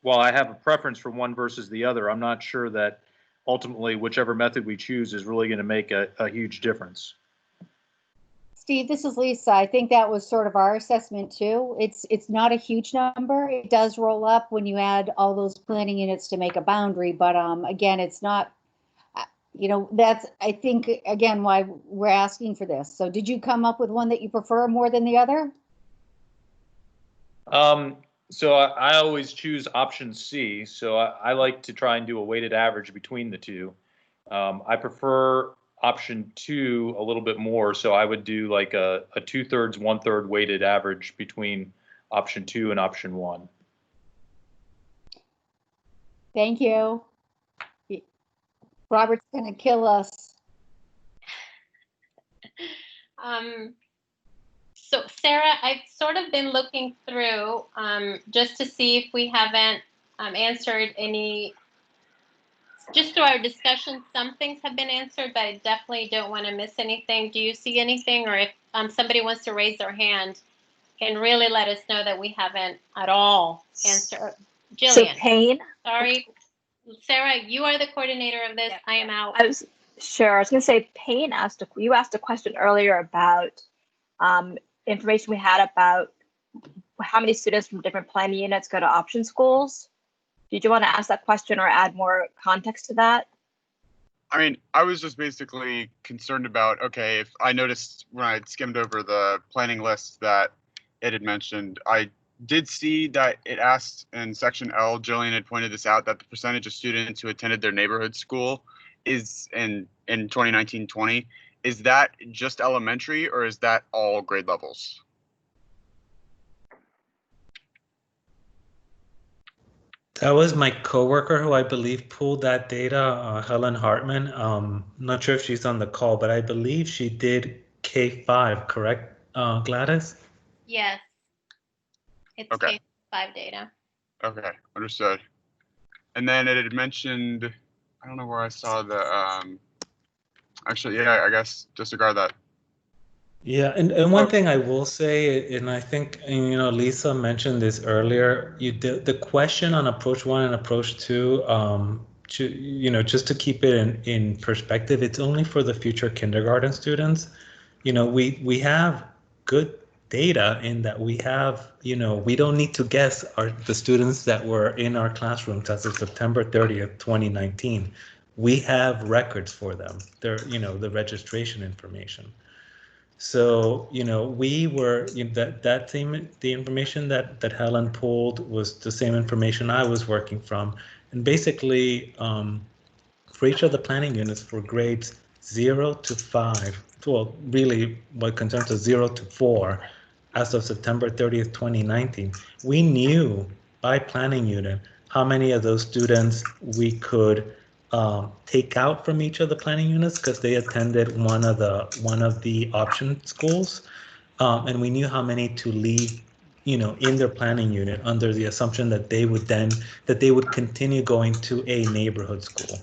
while I have a preference for one versus the other, I'm not sure that ultimately whichever method we choose is really going to make a huge difference. Steve, this is Lisa. I think that was sort of our assessment too. It's not a huge number. It does roll up when you add all those planning units to make a boundary, but again, it's not, that's, I think, again, why we're asking for this. So did you come up with one that you prefer more than the other? So I always choose option C. So I like to try and do a weighted average between the two. I prefer option 2 a little bit more. So I would do like a 2/3, 1/3 weighted average between option 2 and option 1. Thank you. Robert's going to kill us. So Sarah, I've sort of been looking through just to see if we haven't answered any, just through our discussion, some things have been answered, but I definitely don't want to miss anything. Do you see anything? Or if somebody wants to raise their hand and really let us know that we haven't at all answered. Jillian. So Payne. Sorry. Sarah, you are the coordinator of this. I am out. I was going to say, Payne you asked a question earlier about information we had about how many students from different planning units go to option schools. Did you want to ask that question or add more context to that? I mean, I was just basically concerned about, okay, if I noticed when I skimmed over the planning list that it had mentioned, I did see that it asked in section L, Jillian had pointed this out, that the percentage of students who attended their neighborhood school is in 2019-20. Is that just elementary or is that all grade levels? That was my coworker who I believe pulled that data, Helen Hartman. Not sure if she's on the call, but I believe she did K5, correct, Gladys? Yes. It's okay. 5 data. Okay, understood. And then it had mentioned, I don't know where I saw the, actually, yeah, I guess disregard that. Yeah, and one thing I will say, and I think, and, Lisa mentioned this earlier, the question on approach 1 and approach 2, just to keep it in perspective, it's only for the future kindergarten students. We have good data in that we have, we don't need to guess the students that were in our classrooms as of September 30th, 2019. We have records for them. They're, the registration information. So, we were, that same, the information that Helen pulled was the same information I was working from. And basically, for each of the planning units for grades 0 to 5, well, really what concerns us 0 to 4, as of September 30th, 2019, we knew by planning unit how many of those students we could take out from each of the planning units because they attended one of the option schools, and we knew how many to leave, in their planning unit under the assumption that they would continue going to a neighborhood school.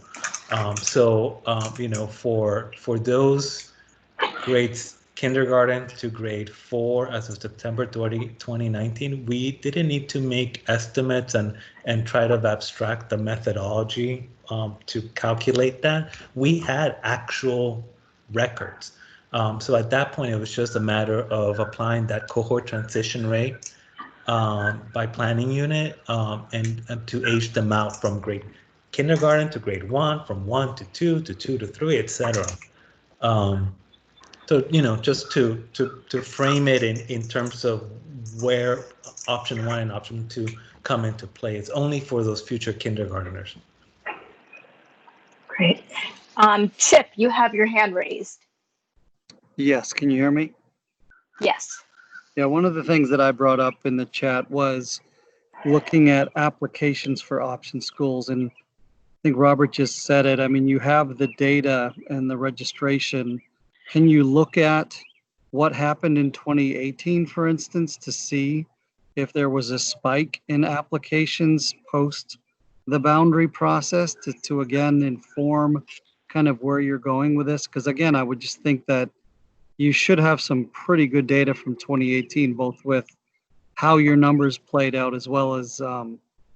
For those grades kindergarten to grade 4 as of September 30, 2019, we didn't need to make estimates and try to abstract the methodology to calculate that. We had actual records. So at that point, it was just a matter of applying that cohort transition rate by planning unit and to age them out from grade kindergarten to grade 1, from 1 to 2 to 2 to 3, etc. So, just to frame it in terms of where option 1 and option 2 come into play, it's only for those future kindergartners. Great. Chip, you have your hand raised. Yes, can you hear me? Yes. Yeah, one of the things that I brought up in the chat was looking at applications for option schools. And I think Robert just said it. I mean, you have the data and the registration. Can you look at what happened in 2018, for instance, to see if there was a spike in applications post the boundary process to again inform kind of where you're going with this? Because again, I would just think that you should have some pretty good data from 2018, both with how your numbers played out as well as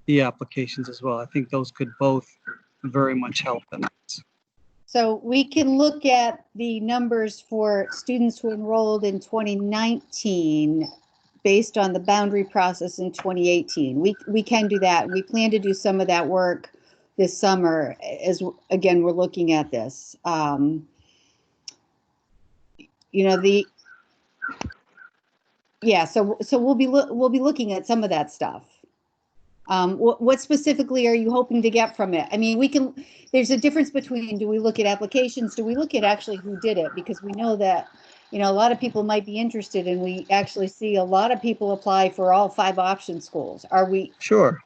the applications as well. I think those could both very much help in this. So we can look at the numbers for students who enrolled in 2019 based on the boundary process in 2018. We can do that. We plan to do some of that work this summer as, again, we're looking at this. So we'll be looking at some of that stuff. What specifically are you hoping to get from it? I mean, there's a difference between, do we look at applications? Do we look at actually who did it? Because we know that, a lot of people might be interested, and we actually see a lot of people apply for all 5 option schools. Are we? Sure.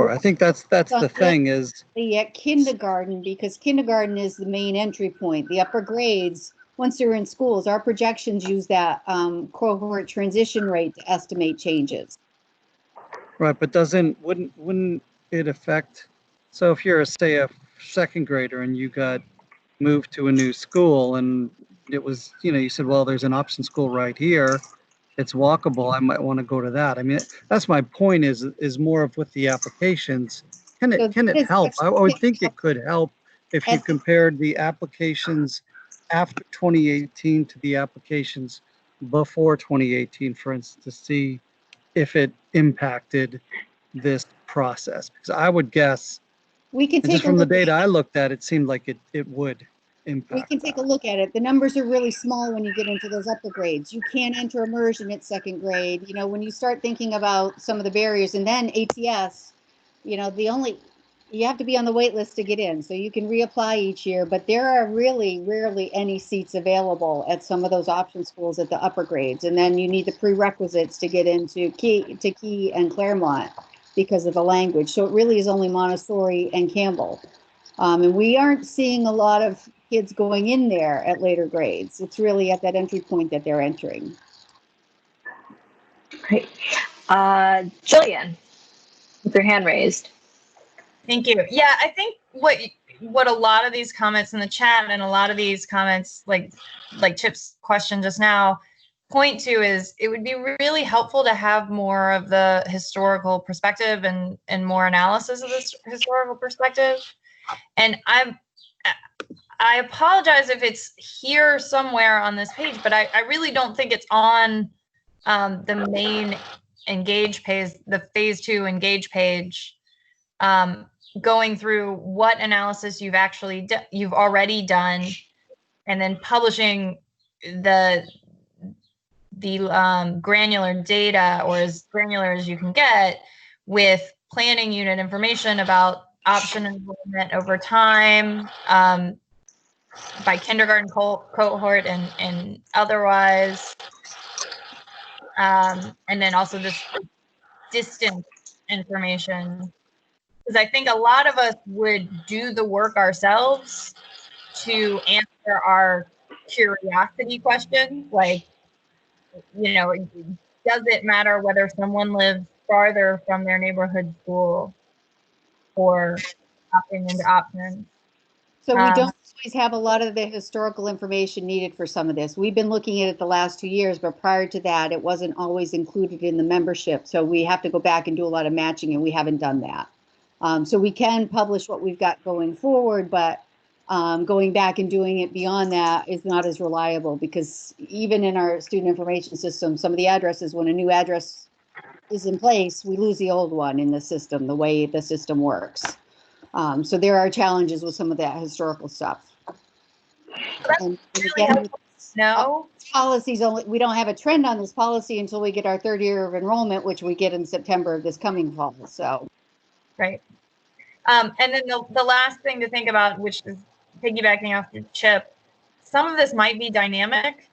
I think that's the thing is. At kindergarten, because kindergarten is the main entry point. The upper grades, once they're in schools, our projections use that cohort transition rate to estimate changes. Right, but wouldn't it affect? So if you're say a second grader and you got moved to a new school and it was, you said, well, there's an option school right here, it's walkable, I might want to go to that. I mean, that's my point is more of with the applications. Can it help? I would think it could help if you compared the applications after 2018 to the applications before 2018, for instance, to see if it impacted this process. Because I would guess, we can take just from the data I looked at, it seemed like it would impact. We can take a look at it. The numbers are really small when you get into those upper grades. You can't enter immersion at second grade. When you start thinking about some of the barriers, and then ATS, you have to be on the wait list to get in. So you can reapply each year, but there are really rarely any seats available at some of those option schools at the upper grades. And then you need the prerequisites to get into Key and Claremont because of the language. So it really is only Montessori and Campbell. And we aren't seeing a lot of kids going in there at later grades. It's really at that entry point that they're entering. Great. Jillian. with your hand raised. Thank you. Yeah, I think what a lot of these comments in the chat and a lot of these comments, like Chip's question just now, point to is it would be really helpful to have more of the historical perspective and more analysis of this historical perspective. And I apologize if it's here somewhere on this page, but I really don't think it's on the main engage page, the phase 2 engage page, going through what analysis you've already done, and then publishing the granular data, or as granular as you can get, with planning unit information about option enrollment over time, by kindergarten cohort and otherwise, and then also this distance information, because I think a lot of us would do the work ourselves to answer our curiosity question, like, you know, does it matter whether someone lives farther from their neighborhood school or opting into options? So we don't always have a lot of the historical information needed for some of this. We've been looking at it the last 2 years, but prior to that, it wasn't always included in the membership. So we have to go back and do a lot of matching, and we haven't done that. So we can publish what we've got going forward, but going back and doing it beyond that is not as reliable, because even in our student information system, some of the addresses, when a new address is in place, we lose the old one in the system, the way the system works. So there are challenges with some of that historical stuff. And again, no policies only, we don't have a trend on this policy until we get our 3rd year of enrollment, which we get in September of this coming fall. So, right. And then the last thing to think about, which is piggybacking off your Chip, some of this might be dynamic.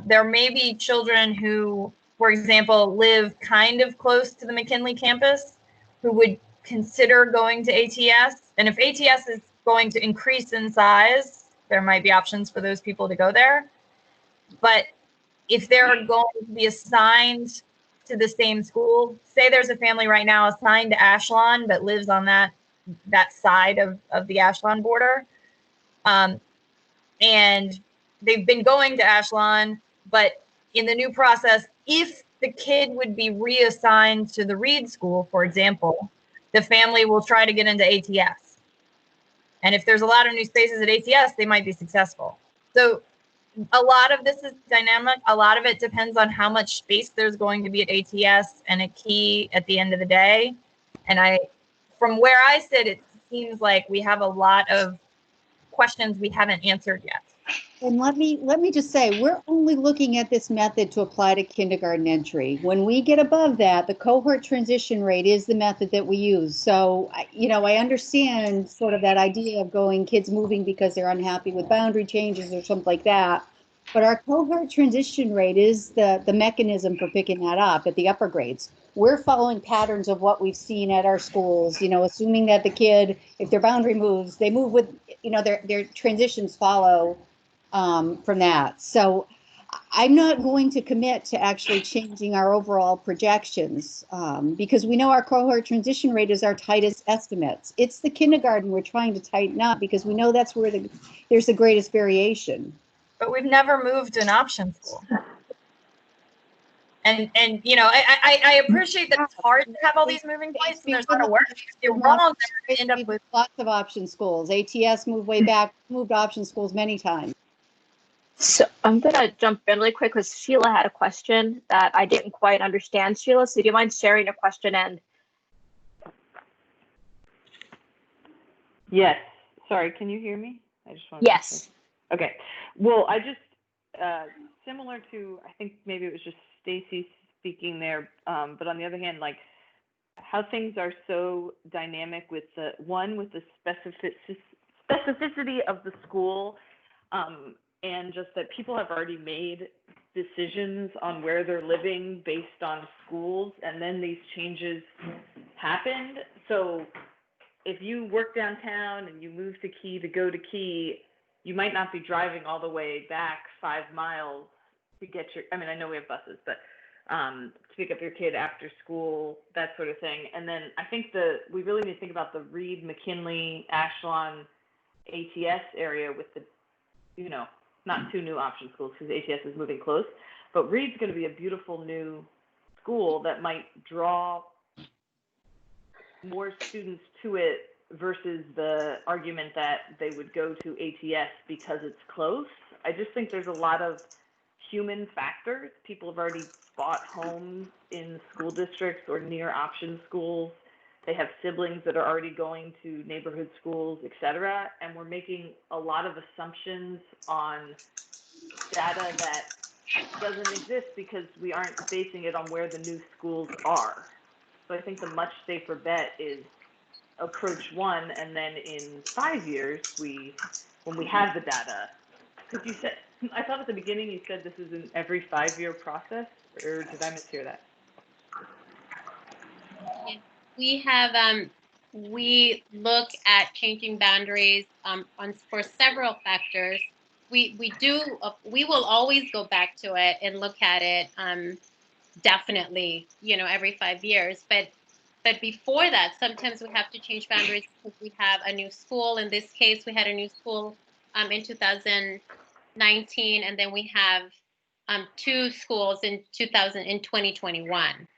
There may be children who, for example, live kind of close to the McKinley campus, who would consider going to ATS. And if ATS is going to increase in size, there might be options for those people to go there. But if they're going to be assigned to the same school, say there's a family right now assigned to Ashlon but lives on that side of the Ashlon border, and they've been going to Ashlon, but in the new process, if the kid would be reassigned to the Reed School, for example, the family will try to get into ATS. And if there's a lot of new spaces at ATS, they might be successful. So a lot of this is dynamic. A lot of it depends on how much space there's going to be at ATS and a key at the end of the day. And from where I sit, it seems like we have a lot of questions we haven't answered yet. And let me just say, we're only looking at this method to apply to kindergarten entry. When we get above that, the cohort transition rate is the method that we use. So, you know, I understand sort of that idea of kids moving because they're unhappy with boundary changes or something like that. But our cohort transition rate is the mechanism for picking that up at the upper grades. We're following patterns of what we've seen at our schools, you know, assuming that the kid, if their boundary moves, they move with, you know, their transitions follow from that. So I'm not going to commit to actually changing our overall projections, because we know our cohort transition rate is our tightest estimates. It's the kindergarten we're trying to tighten up because we know that's where there's the greatest variation. But we've never moved an option school. And you know, I appreciate that it's hard to have all these moving parts and there's a lot of work. If you're wrong, then you end up with lots of option schools. ATS moved way back, moved option schools many times. So I'm going to jump in really quick because Sheila had a question that I didn't quite understand. Sheila, so do you mind sharing your question? And yes, sorry, can you hear me? I just want yes. Okay, well, I just, similar to, I think maybe it was just Stacy speaking there, but on the other hand, like how things are so dynamic with the specificity of the school, and just that people have already made decisions on where they're living based on schools, and then these changes happened. So if you work downtown and you move to Key to go to Key, you might not be driving all the way back 5 miles to get your, I mean, I know we have buses, but to pick up your kid after school, that sort of thing. And then I think we really need to think about the Reed, McKinley, Ashland, ATS area with the, not two new option schools because ATS is moving close, but Reed's going to be a beautiful new school that might draw more students to it versus the argument that they would go to ATS because it's close. I just think there's a lot of human factors. People have already bought homes in school districts or near option schools. They have siblings that are already going to neighborhood schools, et cetera. And we're making a lot of assumptions on data that doesn't exist because we aren't basing it on where the new schools are. So I think the much safer bet is approach one, and then in 5 years, when we have the data, because you said, I thought at the beginning you said this is an every 5-year process, or did I mishear that? We have, we look at changing boundaries for several factors. We will always go back to it and look at it, definitely, every 5 years. But before that, sometimes we have to change boundaries because we have a new school. In this case, we had a new school in 2019, and then we have 2 schools in 2021.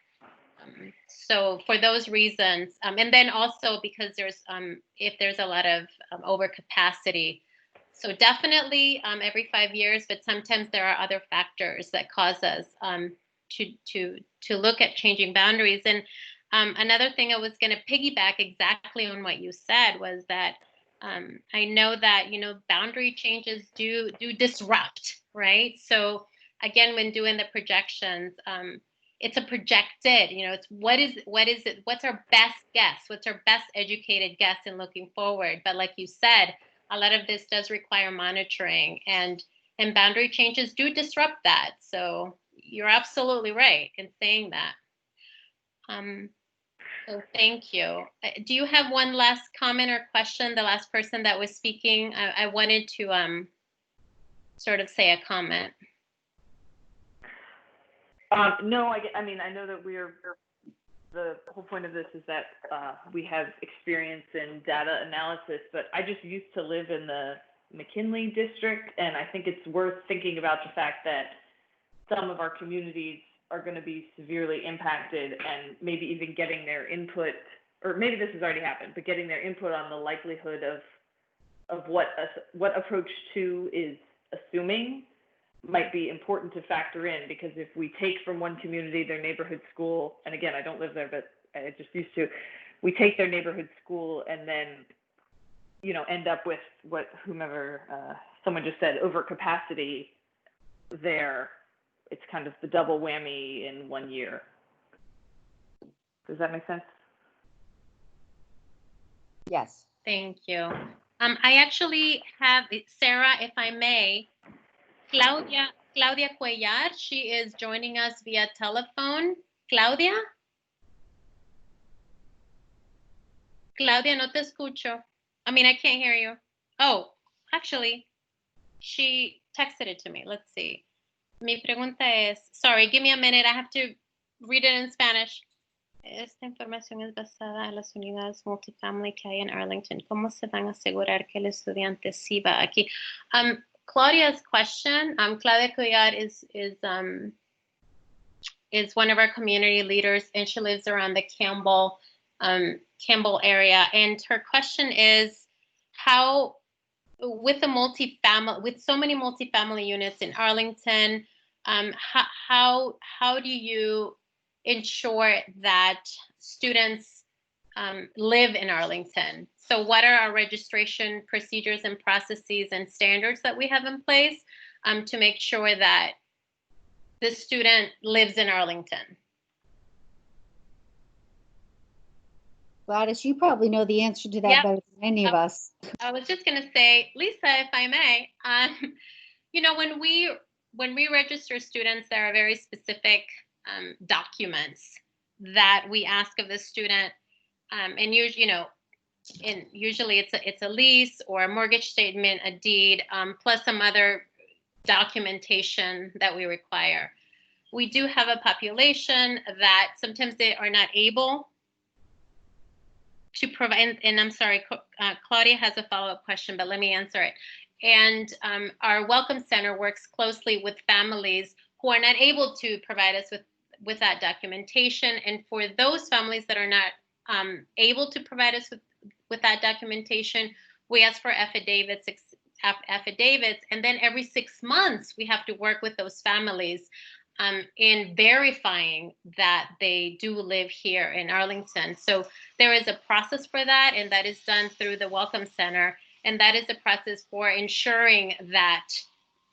So for those reasons, and then also because if there's a lot of overcapacity. So definitely every 5 years, but sometimes there are other factors that cause us to look at changing boundaries. And another thing I was going to piggyback exactly on what you said was that I know that, boundary changes do disrupt, right? So again, when doing the projections, it's a projected, it's what's our best guess? What's our best educated guess in looking forward? But like you said, a lot of this does require monitoring, and boundary changes do disrupt that. So you're absolutely right in saying that. So thank you. Do you have one last comment or question? The last person that was speaking, I wanted to sort of say a comment. No, I mean, I know that the whole point of this is that we have experience in data analysis, but I just used to live in the McKinley district, and I think it's worth thinking about the fact that some of our communities are going to be severely impacted, and maybe even getting their input, or maybe this has already happened, but getting their input on the likelihood of what approach 2 is assuming might be important to factor in, because if we take from one community their neighborhood school, and again, I don't live there, but I just used to, we take their neighborhood school and then, end up with whomever, someone just said, overcapacity there. It's kind of the double whammy in 1 year. Does that make sense? Yes. Thank you. I actually have, Sarah, if I may, Claudia Cuellar, she is joining us via telephone. Claudia? Claudia, no te escucho. I mean, I can't hear you. Oh, actually, she texted it to me. Let's see. Mi pregunta es, sorry, give me a minute. I have to read it in Spanish. Esta información es basada en las unidades multifamily que hay en Arlington. ¿Cómo se van a asegurar que el estudiante sí va aquí? Claudia's question, Claudia Cuellar is one of our community leaders, and she lives around the Campbell area. And her question is, how, with so many multifamily units in Arlington, how do you ensure that students live in Arlington? So what are our registration procedures and processes and standards that we have in place to make sure that the student lives in Arlington? Gladys, you probably know the answer to that better than any of us. I was just going to say, Lisa, if I may, when we register students, there are very specific documents that we ask of the student, and usually it's a lease or a mortgage statement, a deed, plus some other documentation that we require. we do have a population that sometimes they are not able to provide, and I'm sorry, Claudia has a follow-up question, but let me answer it. And our Welcome Center works closely with families who are not able to provide us with that documentation. And for those families that are not able to provide us with that documentation, we ask for affidavits, and then every 6 months we have to work with those families in verifying that they do live here in Arlington. So there is a process for that, and that is done through the Welcome Center. And that is the process for ensuring that,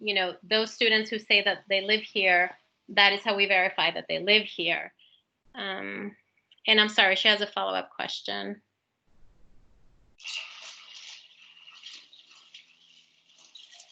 you know, those students who say that they live here, that is how we verify that they live here. And I'm sorry, she has a follow-up question.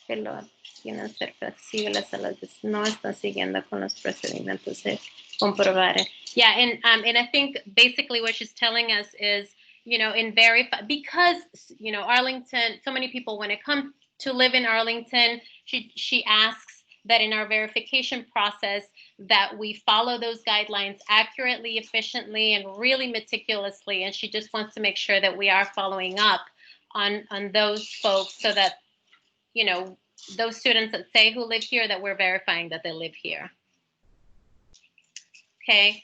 Que lo tienen ser flexibles a las no están siguiendo con los procedimientos de comprobar. Yeah, and I think basically what she's telling us is, you know, in verify, because, you know, Arlington, so many people when it comes to live in Arlington, she asks that in our verification process that we follow those guidelines accurately, efficiently, and really meticulously. And she just wants to make sure that we are following up on those folks so that, you know, those students that say who live here, that we're verifying that they live here. Okay,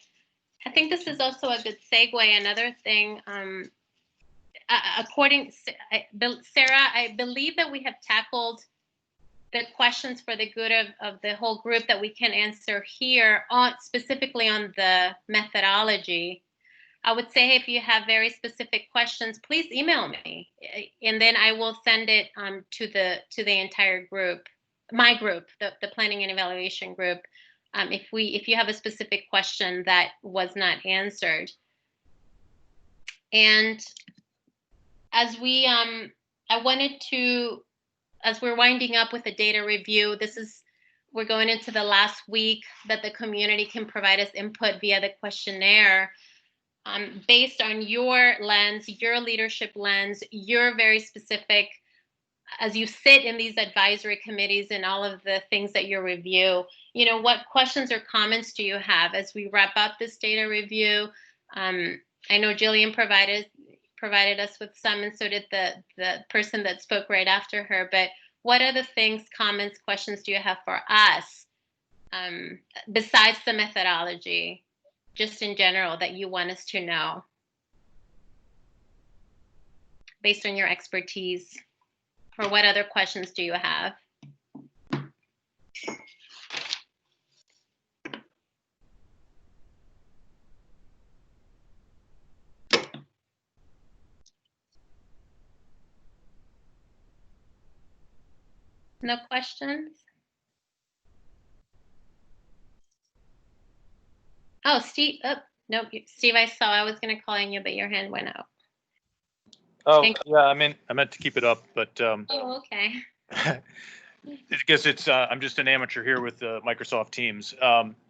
I think this is also a good segue. Another thing, according Sarah, I believe that we have tackled the questions for the good of the whole group that we can answer here on specifically on the methodology. I would say if you have very specific questions, please email me, and then I will send it to the entire group, my group, the planning and evaluation group. If you have a specific question that was not answered. And as we I wanted to, as we're winding up with the data review, we're going into the last week that the community can provide us input via the questionnaire. Based on your lens, your leadership lens, your very specific, as you sit in these advisory committees and all of the things that you review, you know, what questions or comments do you have as we wrap up this data review? I know Jillian provided us with some, and so did the person that spoke right after her, but what other things, comments, questions do you have for us besides the methodology? Just in general, that you want us to know based on your expertise, or what other questions do you have? No questions? Oh, Steve, nope, Steve, I saw, I was going to call on you, but your hand went out. Oh, yeah, I meant to keep it up, but oh, okay. I guess it's I'm just an amateur here with Microsoft Teams.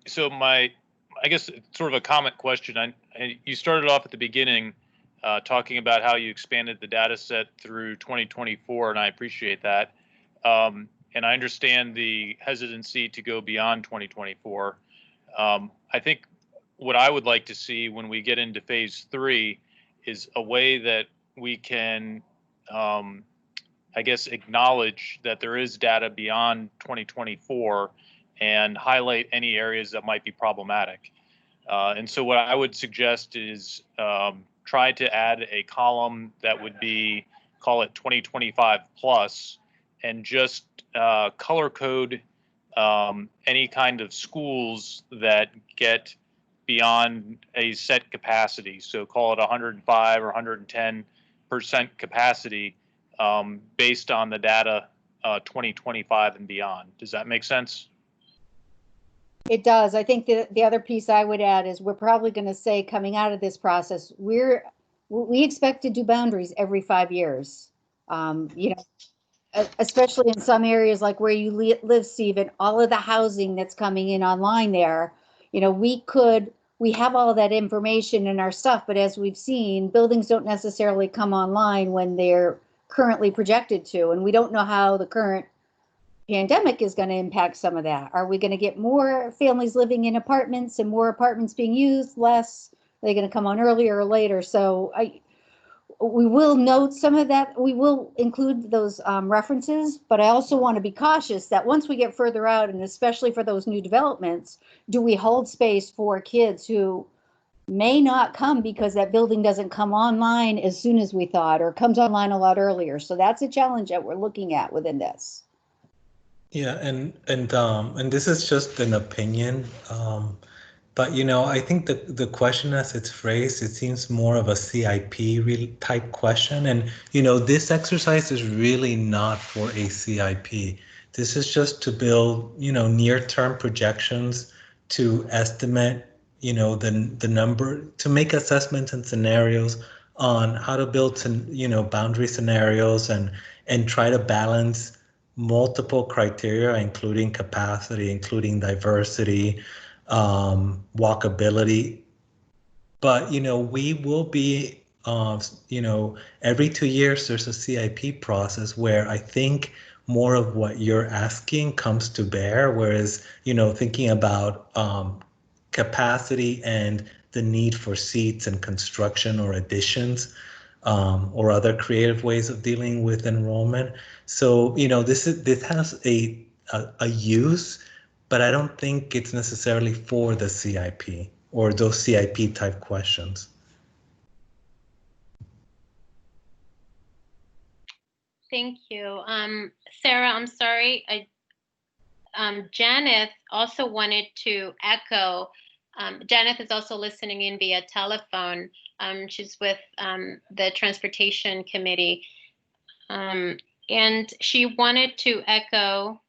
So I guess it's sort of a comment question. You started off at the beginning talking about how you expanded the data set through 2024, and I appreciate that. And I understand the hesitancy to go beyond 2024. I think what I would like to see when we get into phase 3 is a way that we can, I guess, acknowledge that there is data beyond 2024 and highlight any areas that might be problematic. And so what I would suggest is try to add a column that would be, call it 2025 plus, and just color code any kind of schools that get beyond a set capacity. So call it 105 or 110% capacity based on the data 2025 and beyond. Does that make sense? It does. I think the other piece I would add is we're probably going to say coming out of this process, we expect to do boundaries every 5 years. You know, especially in some areas like where you live, Steve, and all of the housing that's coming in online there, you know, we have all that information in our stuff, but as we've seen, buildings don't necessarily come online when they're currently projected to, and we don't know how the current pandemic is going to impact some of that. Are we going to get more families living in apartments and more apartments being used, less? Are they going to come on earlier or later? So we will note some of that. We will include those references, but I also want to be cautious that once we get further out, and especially for those new developments, do we hold space for kids who may not come because that building doesn't come online as soon as we thought, or comes online a lot earlier. So that's a challenge that we're looking at within this. Yeah, and this is just an opinion. But I think the question as it's phrased, it seems more of a CIP type question. And this exercise is really not for a CIP. This is just to build, near-term projections to estimate, the number, to make assessments and scenarios on how to build, boundary scenarios and try to balance multiple criteria, including capacity, including diversity, walkability. But we will be every 2 years there's a CIP process where I think more of what you're asking comes to bear, whereas thinking about capacity and the need for seats and construction or additions, or other creative ways of dealing with enrollment. So this has a use, but I don't think it's necessarily for the CIP or those CIP type questions. Thank you. Sarah, I'm sorry. Janeth also wanted to echo. Janeth is also listening in via telephone. She's with the Transportation Committee. And she wanted to echo,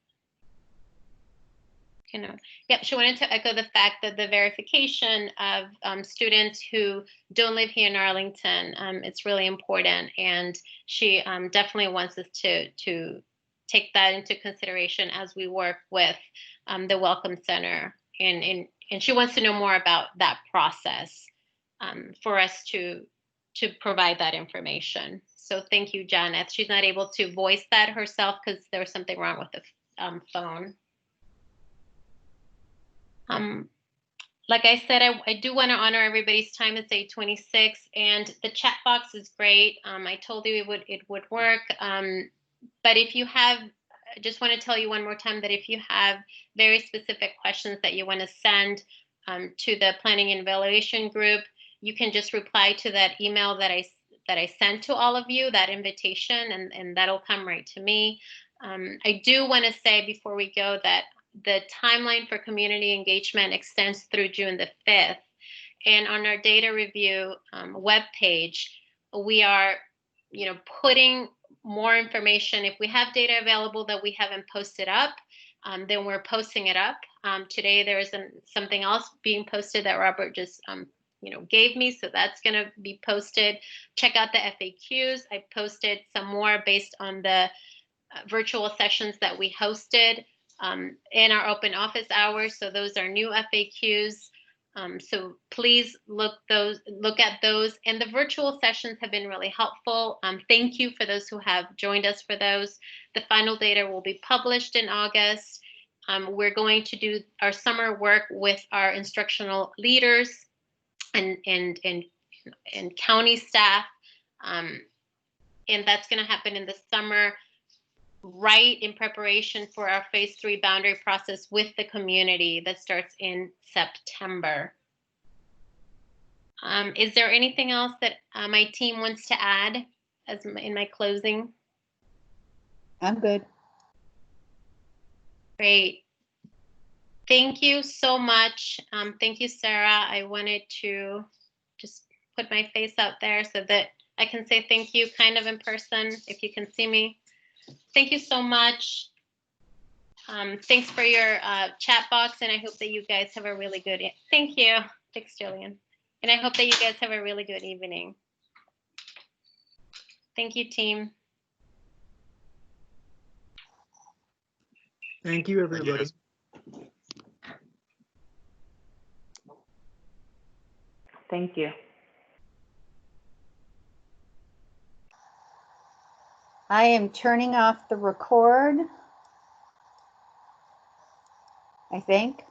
she wanted to echo the fact that the verification of students who don't live here in Arlington, it's really important. And she definitely wants us to take that into consideration as we work with the Welcome Center. And she wants to know more about that process for us to provide that information. So thank you, Janeth. She's not able to voice that herself because there was something wrong with the phone. Like I said, I do want to honor everybody's time. It's 8:26, and the chat box is great. I told you it would work. But if you have, I just want to tell you one more time that if you have very specific questions that you want to send to the Planning and Evaluation Group, you can just reply to that email that I sent to all of you, that invitation, and that'll come right to me. I do want to say before we go that the timeline for community engagement extends through June the 5th. And on our data review webpage, we are, putting more information. If we have data available that we haven't posted up, then we're posting it up. Today there is something else being posted that Robert just gave me, so that's going to be posted. Check out the FAQs. I posted some more based on the virtual sessions that we hosted in our open office hours. So those are new FAQs. So please look at those. And the virtual sessions have been really helpful. Thank you for those who have joined us for those. The final data will be published in August. We're going to do our summer work with our instructional leaders and county staff. And that's going to happen in the summer, right in preparation for our phase 3 boundary process with the community that starts in September. Is there anything else that my team wants to add in my closing? I'm good. Great. Thank you so much. Thank you, Sarah. I wanted to just put my face out there so that I can say thank you kind of in person if you can see me. Thank you so much. Thanks for your chat box, and I hope that you guys have a really good, thank you. Thanks, Jillian. And I hope that you guys have a really good evening. Thank you, team. Thank you, everybody. Thank you. I am turning off the record. I think.